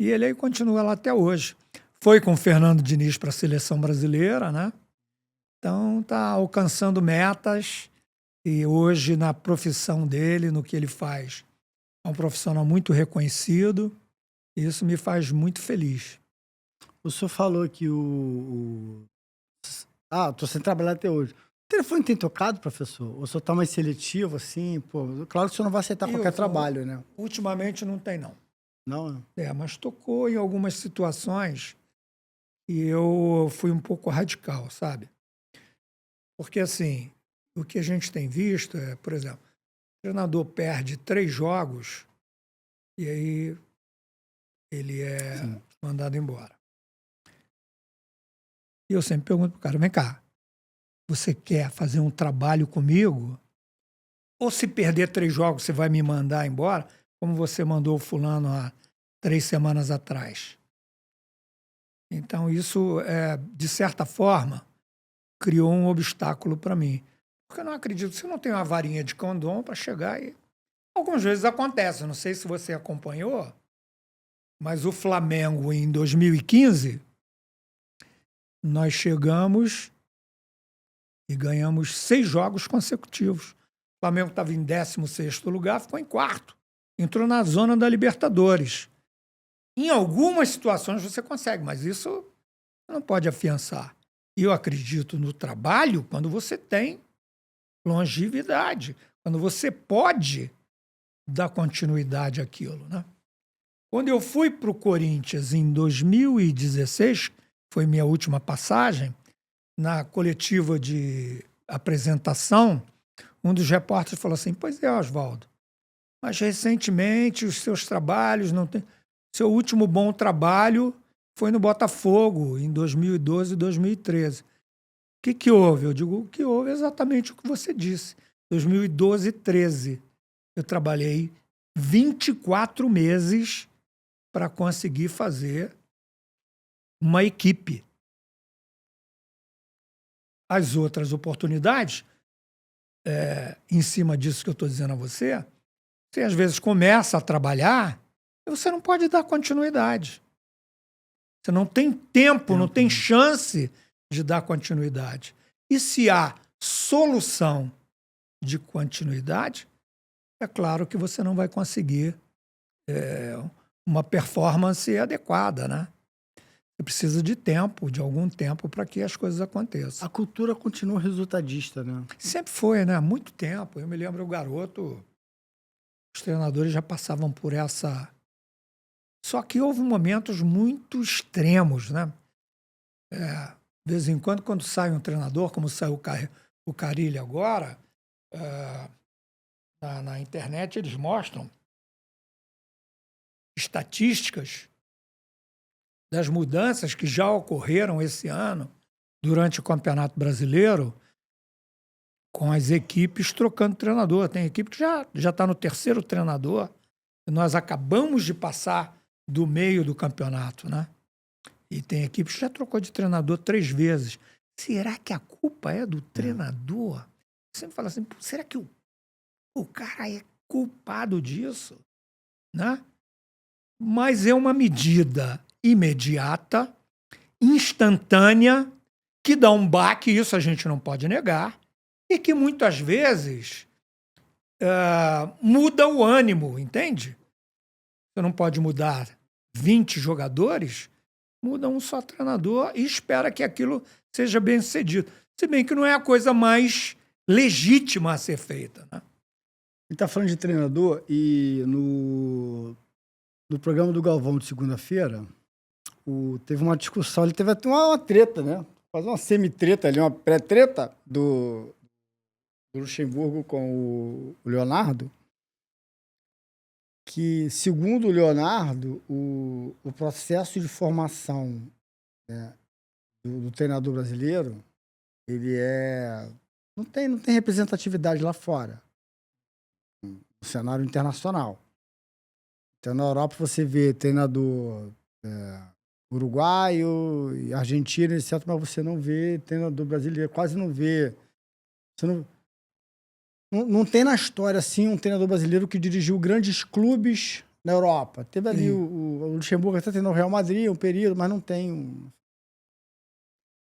E ele aí continua lá até hoje. Foi com o Fernando Diniz para a seleção brasileira, né? Então tá alcançando metas e hoje na profissão dele, no que ele faz, é um profissional muito reconhecido e isso me faz muito feliz. O senhor falou que estou sem trabalhar até hoje. O telefone tem tocado, professor? Ou o senhor está mais seletivo, assim? Pô, claro que o senhor não vai aceitar qualquer trabalho, né? Ultimamente não tem, não. Não? Mas tocou em algumas situações e eu fui um pouco radical, sabe? Porque, assim, o que a gente tem visto é, por exemplo, o treinador perde 3 jogos e aí ele é mandado embora. E eu sempre pergunto pro cara, vem cá, você quer fazer um trabalho comigo? Ou se perder 3 jogos, você vai me mandar embora, como você mandou o fulano há 3 semanas atrás? Então, isso, de certa forma, criou um obstáculo para mim. Porque eu não acredito, você não tem uma varinha de condom para chegar e... Algumas vezes acontece, eu não sei se você acompanhou, mas o Flamengo, em 2015, nós chegamos e ganhamos 6 jogos consecutivos. O Flamengo estava em 16º lugar, ficou em 4º entrou na zona da Libertadores. Em algumas situações você consegue, mas isso você não pode afiançar. E eu acredito no trabalho quando você tem longevidade, quando você pode dar continuidade àquilo, né? Quando eu fui para o Corinthians em 2016, foi minha última passagem, na coletiva de apresentação, um dos repórteres falou assim: pois é, Oswaldo, mas recentemente os seus trabalhos não têm... Seu último bom trabalho foi no Botafogo, em 2012 e 2013. O que houve? Eu digo, o que houve é exatamente o que você disse. 2012 e 2013. Eu trabalhei 24 meses para conseguir fazer uma equipe. As outras oportunidades, em cima disso que eu estou dizendo a você, você às vezes começa a trabalhar e você não pode dar continuidade. Você não tem tempo, não tem chance de dar continuidade. E se há solução de continuidade, é claro que você não vai conseguir uma performance adequada, né? Você precisa de tempo, de algum tempo, para que as coisas aconteçam. A cultura continua resultadista, né? Sempre foi, né? Há muito tempo. Eu me lembro, o garoto, os treinadores já passavam por essa... Só que houve momentos muito extremos, né? De vez em quando sai um treinador, como saiu o Carille agora, na internet eles mostram estatísticas das mudanças que já ocorreram esse ano durante o Campeonato Brasileiro, com as equipes trocando treinador. Tem equipe que já está no terceiro treinador. E nós acabamos de passar do meio do campeonato, né? E tem equipe que já trocou de treinador 3 vezes. Será que a culpa é do treinador? Você me fala assim, será que o cara é culpado disso? Né? Mas é uma medida imediata, instantânea, que dá um baque, isso a gente não pode negar, e que muitas vezes muda o ânimo, entende? Você não pode mudar 20 jogadores, muda um só treinador e espera que aquilo seja bem sucedido. Se bem que não é a coisa mais legítima a ser feita, né? Ele tá falando de treinador e no programa do Galvão de segunda-feira, teve uma discussão, ele teve até uma treta, né? Fazer uma semi-treta ali, uma pré-treta do Luxemburgo com o Leonardo, que, segundo o Leonardo, o processo de formação, né, do treinador brasileiro, ele não tem representatividade lá fora, no cenário internacional. Então, na Europa, você vê treinador uruguaio, argentino, etc., mas você não vê treinador brasileiro, quase não vê. Você não tem na história, assim, um treinador brasileiro que dirigiu grandes clubes na Europa. Teve ali o Luxemburgo, até treinou o Real Madrid um período, mas não tem...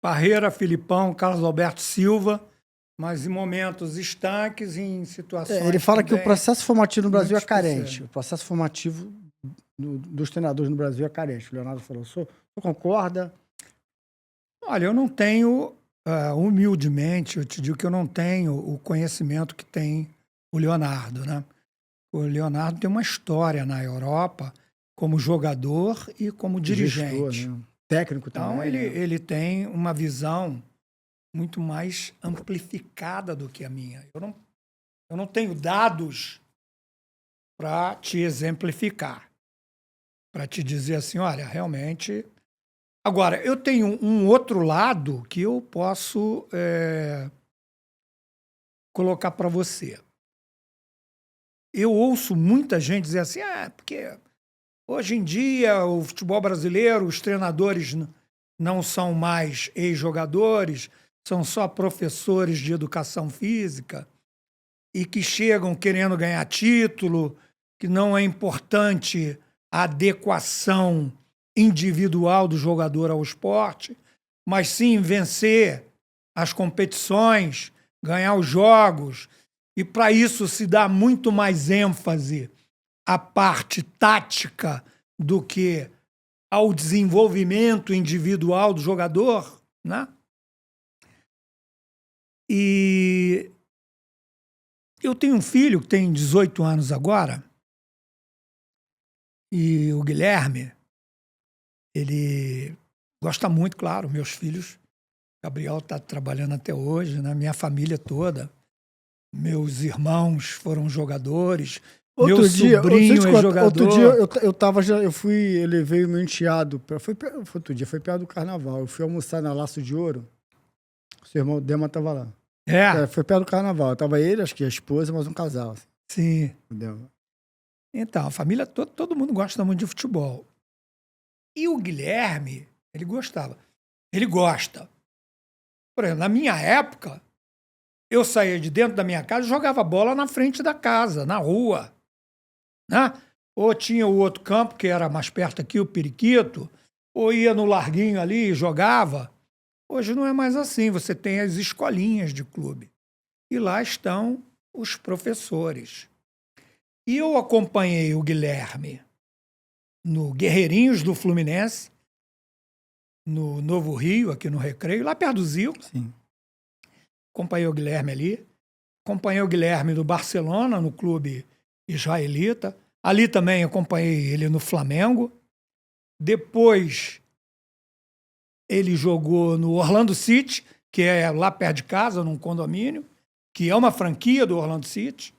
Parreira, Filipão, Carlos Alberto Silva, mas em momentos estanques, em situações... ele fala que o processo formativo no Brasil é carente. especial. O processo formativo dos treinadores no Brasil é carente. O Leonardo falou, você concorda? Olha, eu não tenho... humildemente, eu te digo que eu não tenho o conhecimento que tem o Leonardo, né? O Leonardo tem uma história na Europa como jogador e como dirigente. Gestor, né? Técnico Então, também. ele tem uma visão muito mais amplificada do que a minha. Eu não tenho dados para te exemplificar, para te dizer assim, olha, realmente... Agora, eu tenho um outro lado que eu posso colocar para você. Eu ouço muita gente dizer assim, porque hoje em dia o futebol brasileiro, os treinadores não são mais ex-jogadores, são só professores de educação física e que chegam querendo ganhar título, que não é importante a adequação individual do jogador ao esporte, mas sim vencer as competições, ganhar os jogos, e para isso se dá muito mais ênfase à parte tática do que ao desenvolvimento individual do jogador, né? E eu tenho um filho que tem 18 anos agora, e o Guilherme, ele gosta muito, claro, meus filhos. Gabriel está trabalhando até hoje, né? Minha família toda. Meus irmãos foram jogadores. Meu sobrinho é jogador. Outro dia eu levei o meu enteado. Foi outro dia, foi perto do carnaval. Eu fui almoçar na Laço de Ouro. O seu irmão Dema tava lá. Foi perto do carnaval. Tava ele, acho que a esposa, mas um casal. Assim. Sim. Entendeu? Então, a família, todo mundo gosta muito de futebol. E o Guilherme, ele gostava. Ele gosta. Por exemplo, na minha época, eu saía de dentro da minha casa e jogava bola na frente da casa, na rua. Né? Ou tinha o outro campo, que era mais perto aqui, o Periquito, ou ia no larguinho ali e jogava. Hoje não é mais assim, você tem as escolinhas de clube. E lá estão os professores. E eu acompanhei o Guilherme no Guerreirinhos do Fluminense, no Novo Rio, aqui no Recreio, lá perto do Zico. Sim. Acompanhei o Guilherme ali. Acompanhei o Guilherme no Barcelona, no clube israelita. Ali também acompanhei ele no Flamengo. Depois ele jogou no Orlando City, que é lá perto de casa, num condomínio, que é uma franquia do Orlando City.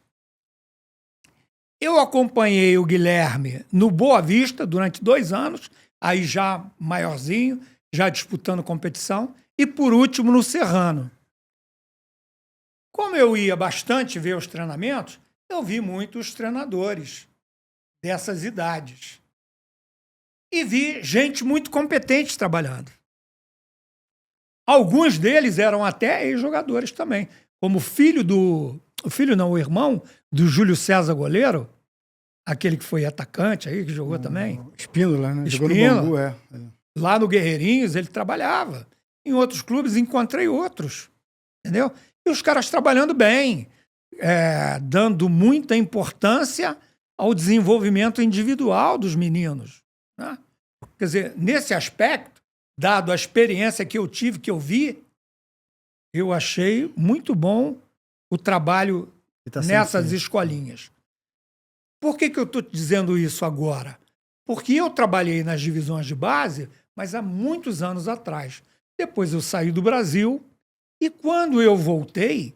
Eu acompanhei o Guilherme no Boa Vista durante 2 anos, aí já maiorzinho, já disputando competição. E, por último, no Serrano. Como eu ia bastante ver os treinamentos, eu vi muitos treinadores dessas idades. E vi gente muito competente trabalhando. Alguns deles eram até ex-jogadores também. Como o irmão do Júlio César goleiro, aquele que foi atacante aí, que jogou também. Espíndola, né? Espíndola. Jogou no Bangu, Lá no Guerreirinhos ele trabalhava. Em outros clubes encontrei outros. Entendeu? E os caras trabalhando bem, dando muita importância ao desenvolvimento individual dos meninos. Né? Quer dizer, nesse aspecto, dado a experiência que eu tive, que eu vi, eu achei muito bom o trabalho nessas escolinhas. Por que eu estou dizendo isso agora? Porque eu trabalhei nas divisões de base, mas há muitos anos atrás. Depois eu saí do Brasil e quando eu voltei,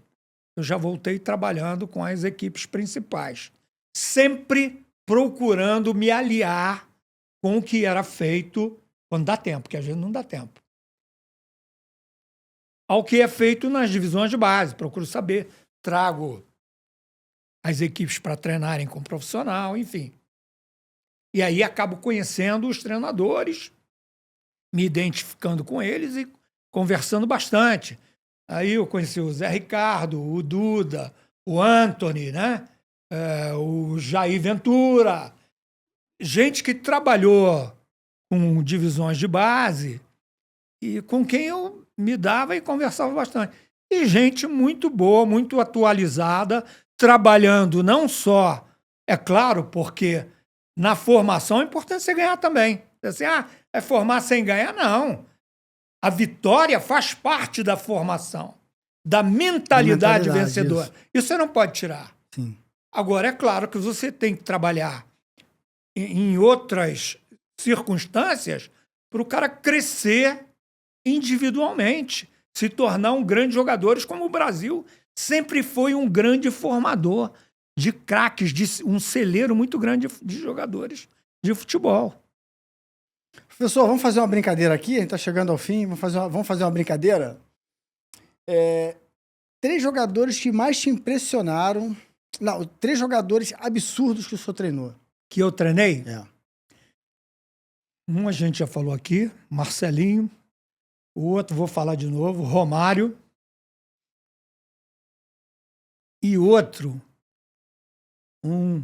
eu já voltei trabalhando com as equipes principais. Sempre procurando me aliar com o que era feito quando dá tempo, porque às vezes não dá tempo. Ao que é feito nas divisões de base. Procuro saber, trago as equipes para treinarem com o profissional, enfim. E aí acabo conhecendo os treinadores, me identificando com eles e conversando bastante. Aí eu conheci o Zé Ricardo, o Duda, o Anthony, né? O Jair Ventura. Gente que trabalhou com divisões de base e com quem eu me dava e conversava bastante. E gente muito boa, muito atualizada, trabalhando não só, é claro, porque na formação é importante você ganhar também. Assim, é formar sem ganhar? Não. A vitória faz parte da formação, da mentalidade vencedora. Isso você não pode tirar. Sim. Agora, é claro que você tem que trabalhar em outras circunstâncias para o cara crescer individualmente, se tornar um grande jogador, como o Brasil sempre foi um grande formador de craques, um celeiro muito grande de jogadores de futebol. Professor, vamos fazer uma brincadeira aqui? A gente está chegando ao fim. Vamos fazer uma brincadeira? 3 jogadores que mais te impressionaram. Não, 3 jogadores absurdos que o senhor treinou. Que eu treinei? Um a gente já falou aqui, Marcelinho. O outro, vou falar de novo, Romário. E outro, um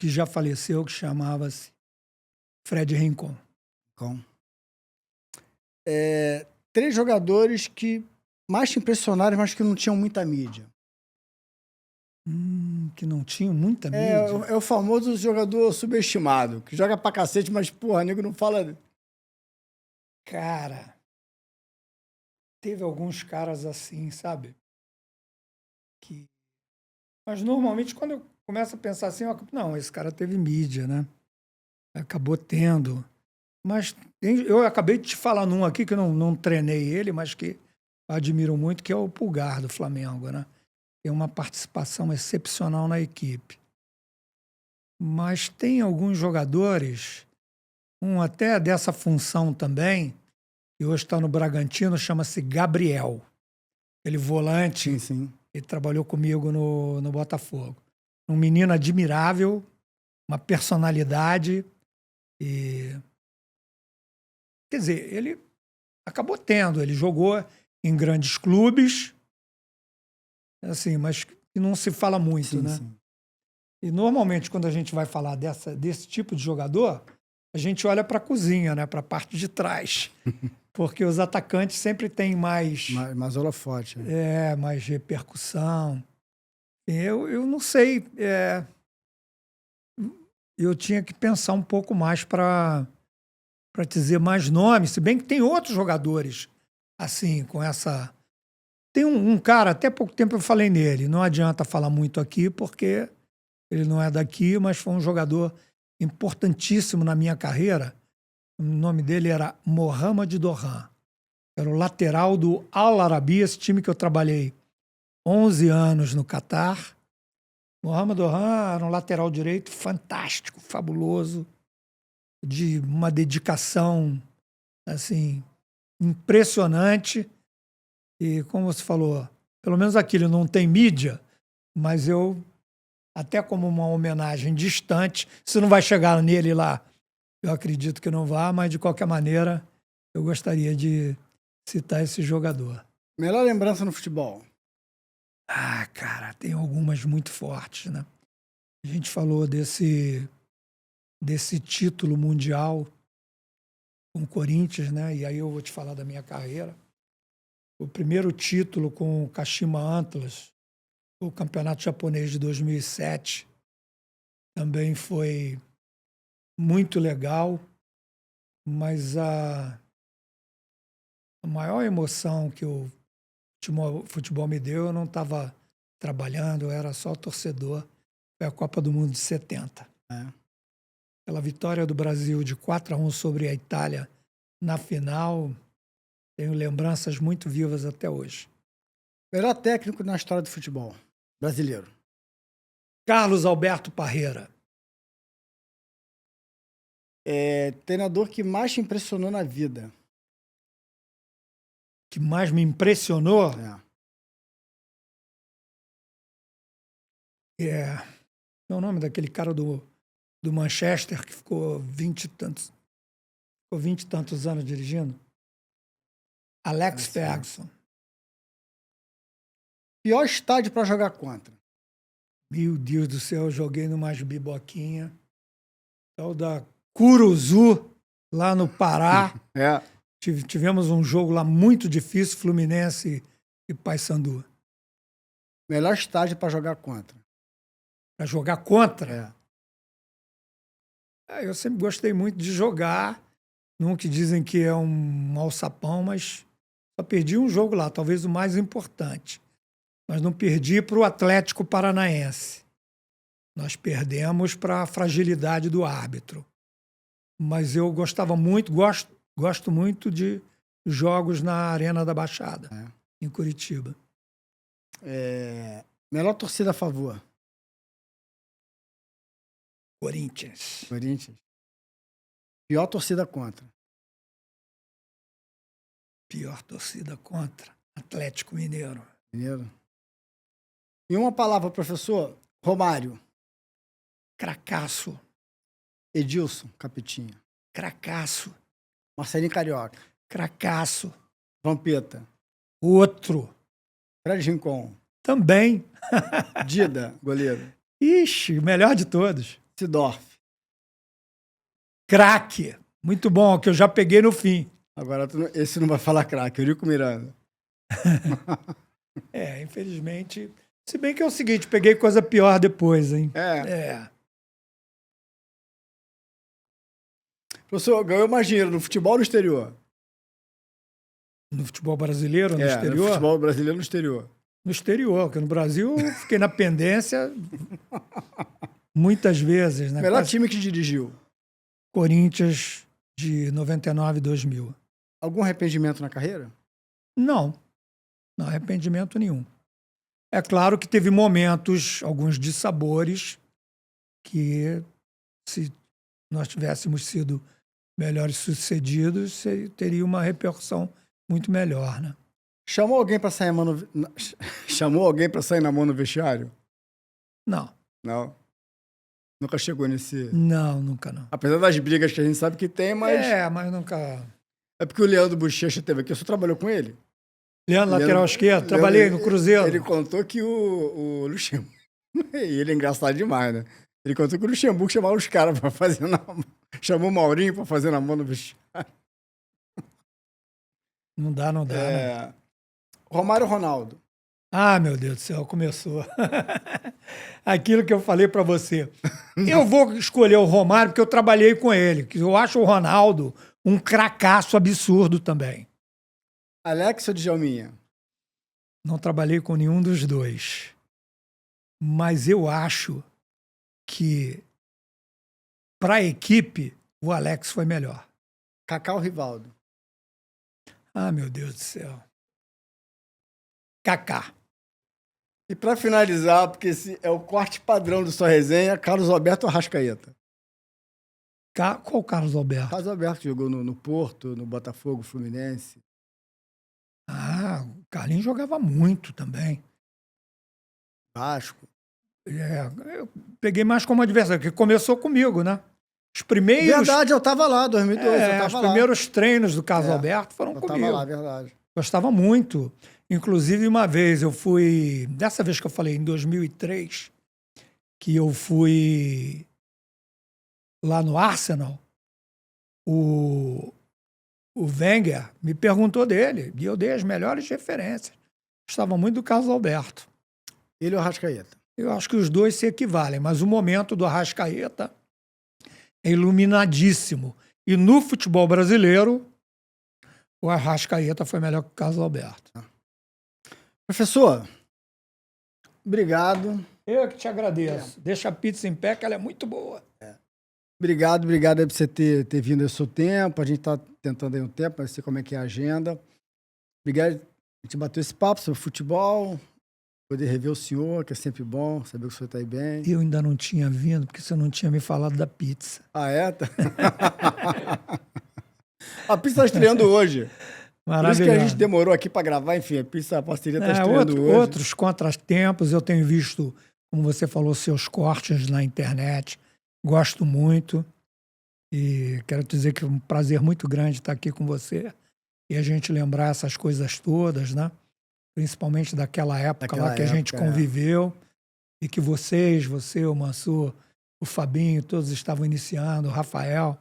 que já faleceu, que chamava-se Fred Rincon. 3 jogadores que mais te impressionaram, mas que não tinham muita mídia. que não tinham muita mídia. É o famoso jogador subestimado, que joga pra cacete, mas, porra, nego não fala. Cara, teve alguns caras assim, sabe? Mas normalmente quando eu começo a pensar assim, não, esse cara teve mídia, né? Acabou tendo. Mas eu acabei de te falar num aqui que eu não treinei ele, mas que eu admiro muito, que é o Pulgar do Flamengo, né? Tem uma participação excepcional na equipe. Mas tem alguns jogadores, um até dessa função também, que hoje está no Bragantino, chama-se Gabriel. Ele volante, Sim, sim. ele trabalhou comigo no Botafogo. Um menino admirável, uma personalidade. Quer dizer, ele acabou tendo, ele jogou em grandes clubes, assim, mas não se fala muito, Sim, né? sim. E normalmente, quando a gente vai falar desse tipo de jogador, a gente olha para a cozinha, né? Para a parte de trás. Porque os atacantes sempre têm mais holofote. Né? Mais repercussão. Eu não sei. Eu tinha que pensar um pouco mais para dizer mais nomes, se bem que tem outros jogadores assim, com essa. Tem um cara, até pouco tempo eu falei nele, não adianta falar muito aqui, porque ele não é daqui, mas foi um jogador importantíssimo na minha carreira. O nome dele era Mohamed Dohan. Era o lateral do Al Arabi, esse time que eu trabalhei 11 anos no Catar. Mohamed Dohan era um lateral direito fantástico, fabuloso, de uma dedicação assim impressionante. E como você falou, pelo menos aquilo não tem mídia, mas eu, até como uma homenagem distante, se não vai chegar nele lá, eu acredito que não vá, mas de qualquer maneira eu gostaria de citar esse jogador. Melhor lembrança no futebol? Ah, cara, tem algumas muito fortes, né? A gente falou desse título mundial com o Corinthians, né? E aí eu vou te falar da minha carreira. O primeiro título com o Kashima Antlers, o campeonato japonês de 2007, também foi muito legal, mas a maior emoção que o futebol me deu, eu não estava trabalhando, eu era só torcedor, foi a Copa do Mundo de 70. Aquela vitória do Brasil de 4-1 sobre a Itália na final, tenho lembranças muito vivas até hoje. Melhor técnico na história do futebol brasileiro? Carlos Alberto Parreira. Treinador que mais te impressionou na vida? Que mais me impressionou? É o nome daquele cara do Manchester que ficou 20 e tantos anos dirigindo? Alex Ferguson. Pior estádio para jogar contra? Meu Deus do céu, eu joguei numa biboquinha. Tal da Curuzu, lá no Pará. Tivemos um jogo lá muito difícil, Fluminense e Paysandu. Melhor estádio para jogar contra? Para jogar contra? Eu sempre gostei muito de jogar. Num que dizem que é um alçapão, mas só perdi um jogo lá, talvez o mais importante. Mas não perdi para o Atlético Paranaense. Nós perdemos para a fragilidade do árbitro. Mas eu gostava muito, gosto muito de jogos na Arena da Baixada, em Curitiba. Melhor torcida a favor? Corinthians. Pior torcida contra? Pior torcida contra? Atlético Mineiro. Em uma palavra, professor, Romário. Cracaço. Edilson, Capetinha. Cracaço. Marcelinho Carioca. Cracaço. Vampeta. Outro. Fred Rincon. Também. Dida, goleiro. Ixi, o melhor de todos. Sidorf. Craque. Muito bom, que eu já peguei no fim. Agora, esse não vai falar craque, Eurico Miranda. Infelizmente, Se bem que é o seguinte, peguei coisa pior depois, hein? É. Professor, ganhou mais dinheiro no futebol ou no exterior? No futebol brasileiro, no No exterior? futebol brasileiro no exterior. No exterior, porque no Brasil eu fiquei na pendência muitas vezes, né? Melhor Quase time que dirigiu. Corinthians de 99 e 2000. Algum arrependimento na carreira? Não arrependimento nenhum. É claro que teve momentos, alguns dissabores, que se nós tivéssemos sido melhores sucedidos, teria uma repercussão muito melhor, né? Chamou alguém para sair Chamou alguém para sair na mão no vestiário? Não. Não. Nunca chegou nesse. Não, nunca não. Apesar das brigas que a gente sabe que tem, mas. Mas nunca. É porque o Leandro Bochecha teve aqui. Você trabalhou com ele? Leandro, lateral esquerdo, trabalhei no Cruzeiro. Ele contou que o Luxemburgo. E ele é engraçado demais, né? Ele contou que o Luxemburgo chamava os caras para fazer na mão. Chamou o Maurinho para fazer na mão no vestiário. Não dá, né? Romário Ronaldo. Ah, meu Deus do céu, começou. Aquilo que eu falei para você. Eu vou escolher o Romário porque eu trabalhei com ele. Que eu acho o Ronaldo um cracaço absurdo também. Alex ou Djalminha? Não trabalhei com nenhum dos dois. Mas eu acho que, para a equipe, o Alex foi melhor. Kaká ou Rivaldo? Ah, meu Deus do céu. Kaká. E para finalizar, porque esse é o corte padrão do Sua Resenha, Carlos Alberto ou Arrascaeta? Qual Carlos Alberto? Carlos Alberto jogou no Porto, no Botafogo, Fluminense. Ah, o Carlinhos jogava muito também. Vasco. Eu peguei mais como adversário, porque começou comigo, né? Os primeiros. Verdade, eu tava lá, 2012. Eu tava os lá. primeiros treinos do Carlos Alberto foram comigo. Eu tava lá, verdade. Gostava muito. Inclusive, uma vez eu fui. Dessa vez que eu falei, em 2003, que eu fui lá no Arsenal, o Wenger me perguntou dele, e eu dei as melhores referências. Gostava muito do Carlos Alberto. Ele ou Arrascaeta? Eu acho que os dois se equivalem, mas o momento do Arrascaeta é iluminadíssimo. E no futebol brasileiro, o Arrascaeta foi melhor que o Carlos Alberto. Professor, obrigado. Eu que te agradeço. Deixa a pizza em pé, que ela é muito boa. Obrigado aí por você ter vindo ao seu tempo. A gente tá tentando aí um tempo, para ver como é que é a agenda. Obrigado. A gente bateu esse papo sobre futebol. Poder rever o senhor, que é sempre bom, saber que o senhor está aí bem. Eu ainda não tinha vindo, porque você não tinha me falado da pizza. Ah, é? A pizza está estreando hoje. Por isso que a gente demorou aqui para gravar, enfim, a parceria está estreando hoje. Outros contratempos, eu tenho visto, como você falou, seus cortes na internet. Gosto muito. E quero te dizer que é um prazer muito grande estar aqui com você. E a gente lembrar essas coisas todas, né? Principalmente daquela época lá que a gente conviveu, e que você, o Mansur, o Fabinho, todos estavam iniciando, o Rafael.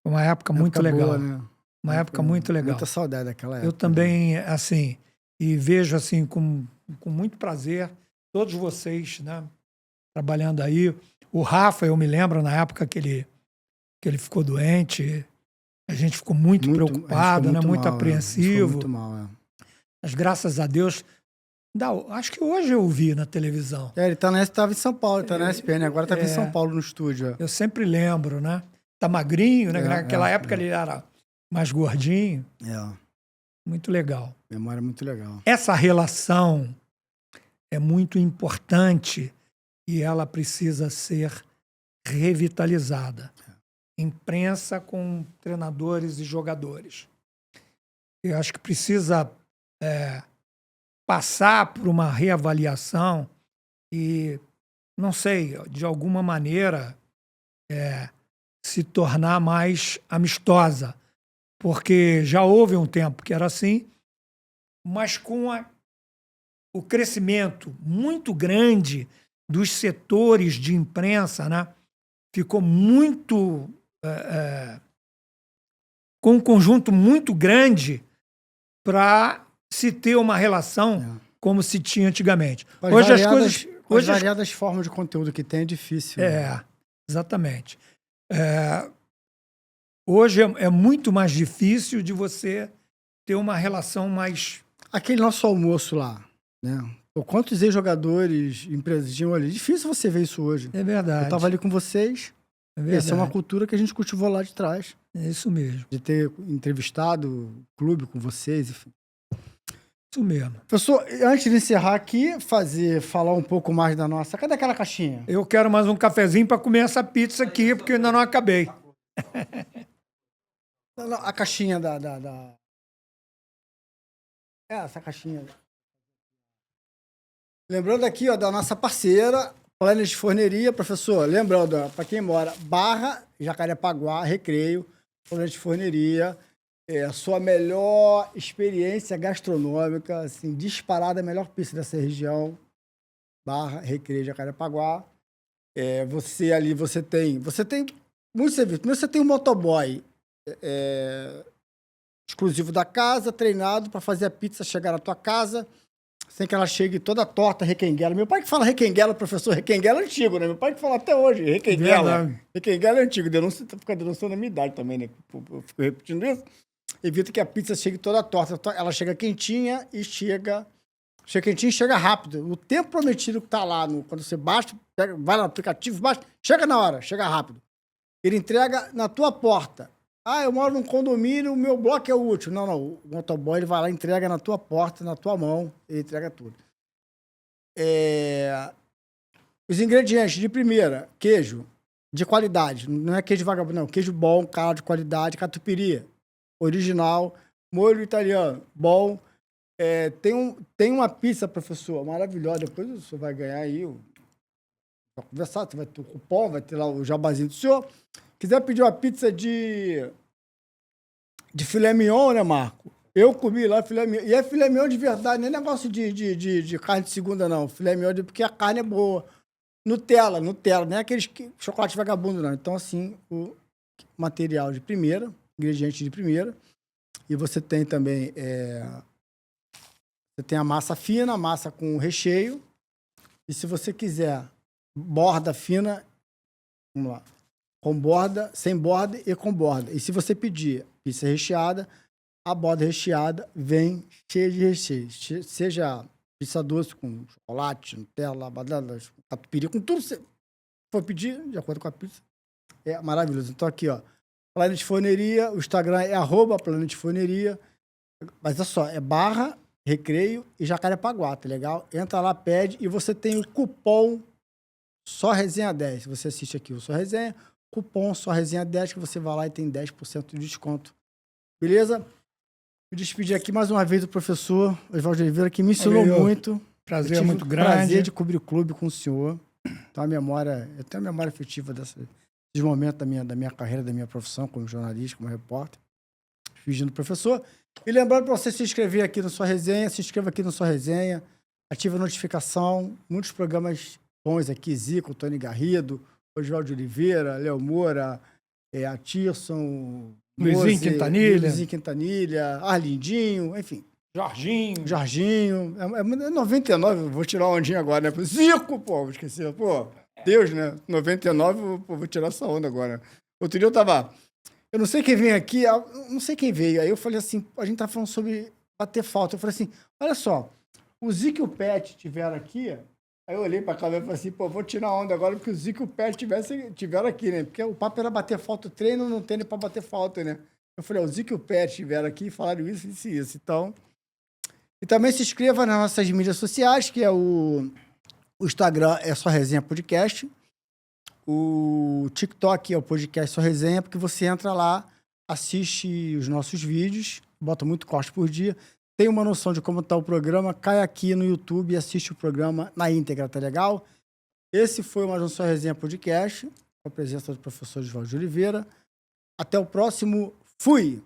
Foi uma época muito legal. Boa, né? Uma época muito legal. Muita saudade daquela época. Eu também, assim, e vejo assim com muito prazer todos vocês, né, trabalhando aí. O Rafa, eu me lembro na época que ele ficou doente, a gente ficou muito preocupado, muito apreensivo. Muito mal, Mas graças a Deus, acho que hoje eu vi na televisão. Ele estava em São Paulo, está na SPN, agora está em São Paulo no estúdio. Eu sempre lembro, né? Tá magrinho, né? Naquela época ele era mais gordinho. Muito legal. Memória muito legal. Essa relação é muito importante e ela precisa ser revitalizada. Imprensa com treinadores e jogadores. Eu acho que precisa passar por uma reavaliação e, não sei, de alguma maneira se tornar mais amistosa. Porque já houve um tempo que era assim, mas com o crescimento muito grande dos setores de imprensa, né, ficou muito... com um conjunto muito grande para se ter uma relação como se tinha antigamente. Com Hoje as variadas- coisas... com as Hoje as variadas formas de conteúdo que tem é difícil. exatamente. Hoje é muito mais difícil de você ter uma relação mais... Aquele nosso almoço lá, né? Quantos ex-jogadores, empresas tinham ali? Difícil você ver isso hoje. É verdade. Eu tava ali com vocês. É verdade. Essa é uma cultura que a gente cultivou lá de trás. É isso mesmo. De ter entrevistado o clube com vocês, enfim. Isso mesmo. Professor, antes de encerrar aqui, falar um pouco mais da nossa... Cadê aquela caixinha? Eu quero mais um cafezinho para comer essa pizza aqui, porque eu ainda não acabei. Não, a caixinha essa caixinha. Lembrando aqui, ó, da nossa parceira, Planet Forneria, professor. Lembrando, para quem mora, Barra, Jacarepaguá, Recreio, Planet Forneria. É a sua melhor experiência gastronômica, assim, disparada, a melhor pizza dessa região. Barra, Recreio, Jacarepaguá. Você ali, você tem muito serviço. Primeiro você tem um motoboy exclusivo da casa, treinado para fazer a pizza chegar na tua casa, sem que ela chegue toda torta, requenguela. Meu pai que fala requenguela, professor, requenguela é antigo, né? Meu pai que fala até hoje, requenguela. Requenguela é antigo, fica denunciando a minha idade também, né? Eu fico repetindo isso. Evita que a pizza chegue toda torta. Ela chega quentinha e chega quentinha e chega rápido. O tempo prometido que tá lá, quando você baixa, vai no aplicativo, baixa, chega na hora, chega rápido. Ele entrega na tua porta. Ah, eu moro num condomínio, o meu bloco é o último. Não, o motoboy ele vai lá, entrega na tua porta, na tua mão, ele entrega tudo. Os ingredientes de primeira, queijo de qualidade, não é queijo vagabundo, não, queijo bom, cara de qualidade, catupiry, original, molho italiano, bom. Tem uma pizza, professor, maravilhosa, depois o senhor vai ganhar aí, vai conversar, você vai ter o cupom, vai ter lá o jabazinho do senhor. Quiser pedir uma pizza de filé mignon, né, Marco? Eu comi lá filé mignon. E é filé mignon de verdade, não é negócio de carne de segunda, não. Filé mignon porque a carne é boa. Nutella, não é aqueles chocolate vagabundo, não. Então, assim, o material de primeira, ingrediente de primeira. E você tem também você tem a massa fina, a massa com recheio. E se você quiser borda fina, vamos lá. Com borda, sem borda e com borda. E se você pedir pizza recheada, a borda recheada vem cheia de recheio. Seja pizza doce com chocolate, Nutella, bananas, catupiry, com tudo que você for pedir, de acordo com a pizza. É maravilhoso. Então aqui, ó, Planet Forneria, o Instagram é @Planet Forneria. Mas é só, é Barra, Recreio e Jacarepaguá, tá legal? Entra lá, pede e você tem o cupom Só Resenha 10. Se você assiste aqui o Só Resenha, cupom Só Resenha 10, que você vai lá e tem 10% de desconto. Beleza? Me despedir aqui mais uma vez do professor Oswaldo Oliveira, que me ensinou muito. Prazer muito grande. Prazer de cobrir o clube com o senhor. Então, eu tenho a memória afetiva desses momentos da minha carreira, da minha profissão como jornalista, como repórter. Pedindo professor. E lembrando para você se inscrever aqui no Sua Resenha, se inscreva aqui no Sua Resenha, ative a notificação, muitos programas bons aqui, Zico, Tony Garrido, Oswaldo Oliveira, Léo Moura, a Tirson, Luizinho Quintanilha, Arlindinho, enfim. Jorginho. É 99, vou tirar uma ondinha agora, né? Zico, pô, vou esquecer. Pô, Deus, né? 99, vou tirar essa onda agora. Outro dia eu não sei quem vem aqui, não sei quem veio. Aí eu falei assim, a gente tá falando sobre bater falta. Eu falei assim, olha só, o Zico e o Pet estiveram aqui. Aí eu olhei pra câmera e falei assim, pô, vou tirar onda agora porque o Zico e o Pet tiveram aqui, né? Porque o papo era bater falta, o treino não tem nem pra bater falta, né? Eu falei, o Zico e o Pet estiveram aqui e falaram isso. Então, e também se inscreva nas nossas mídias sociais, que é o Instagram é Só Resenha Podcast. O TikTok é o podcast Só Resenha, porque você entra lá, assiste os nossos vídeos, bota muito corte por dia, tem uma noção de como está o programa, cai aqui no YouTube e assiste o programa na íntegra, tá legal? Esse foi mais um Só Resenha Podcast, com a presença do professor Oswaldo Oliveira. Até o próximo. Fui!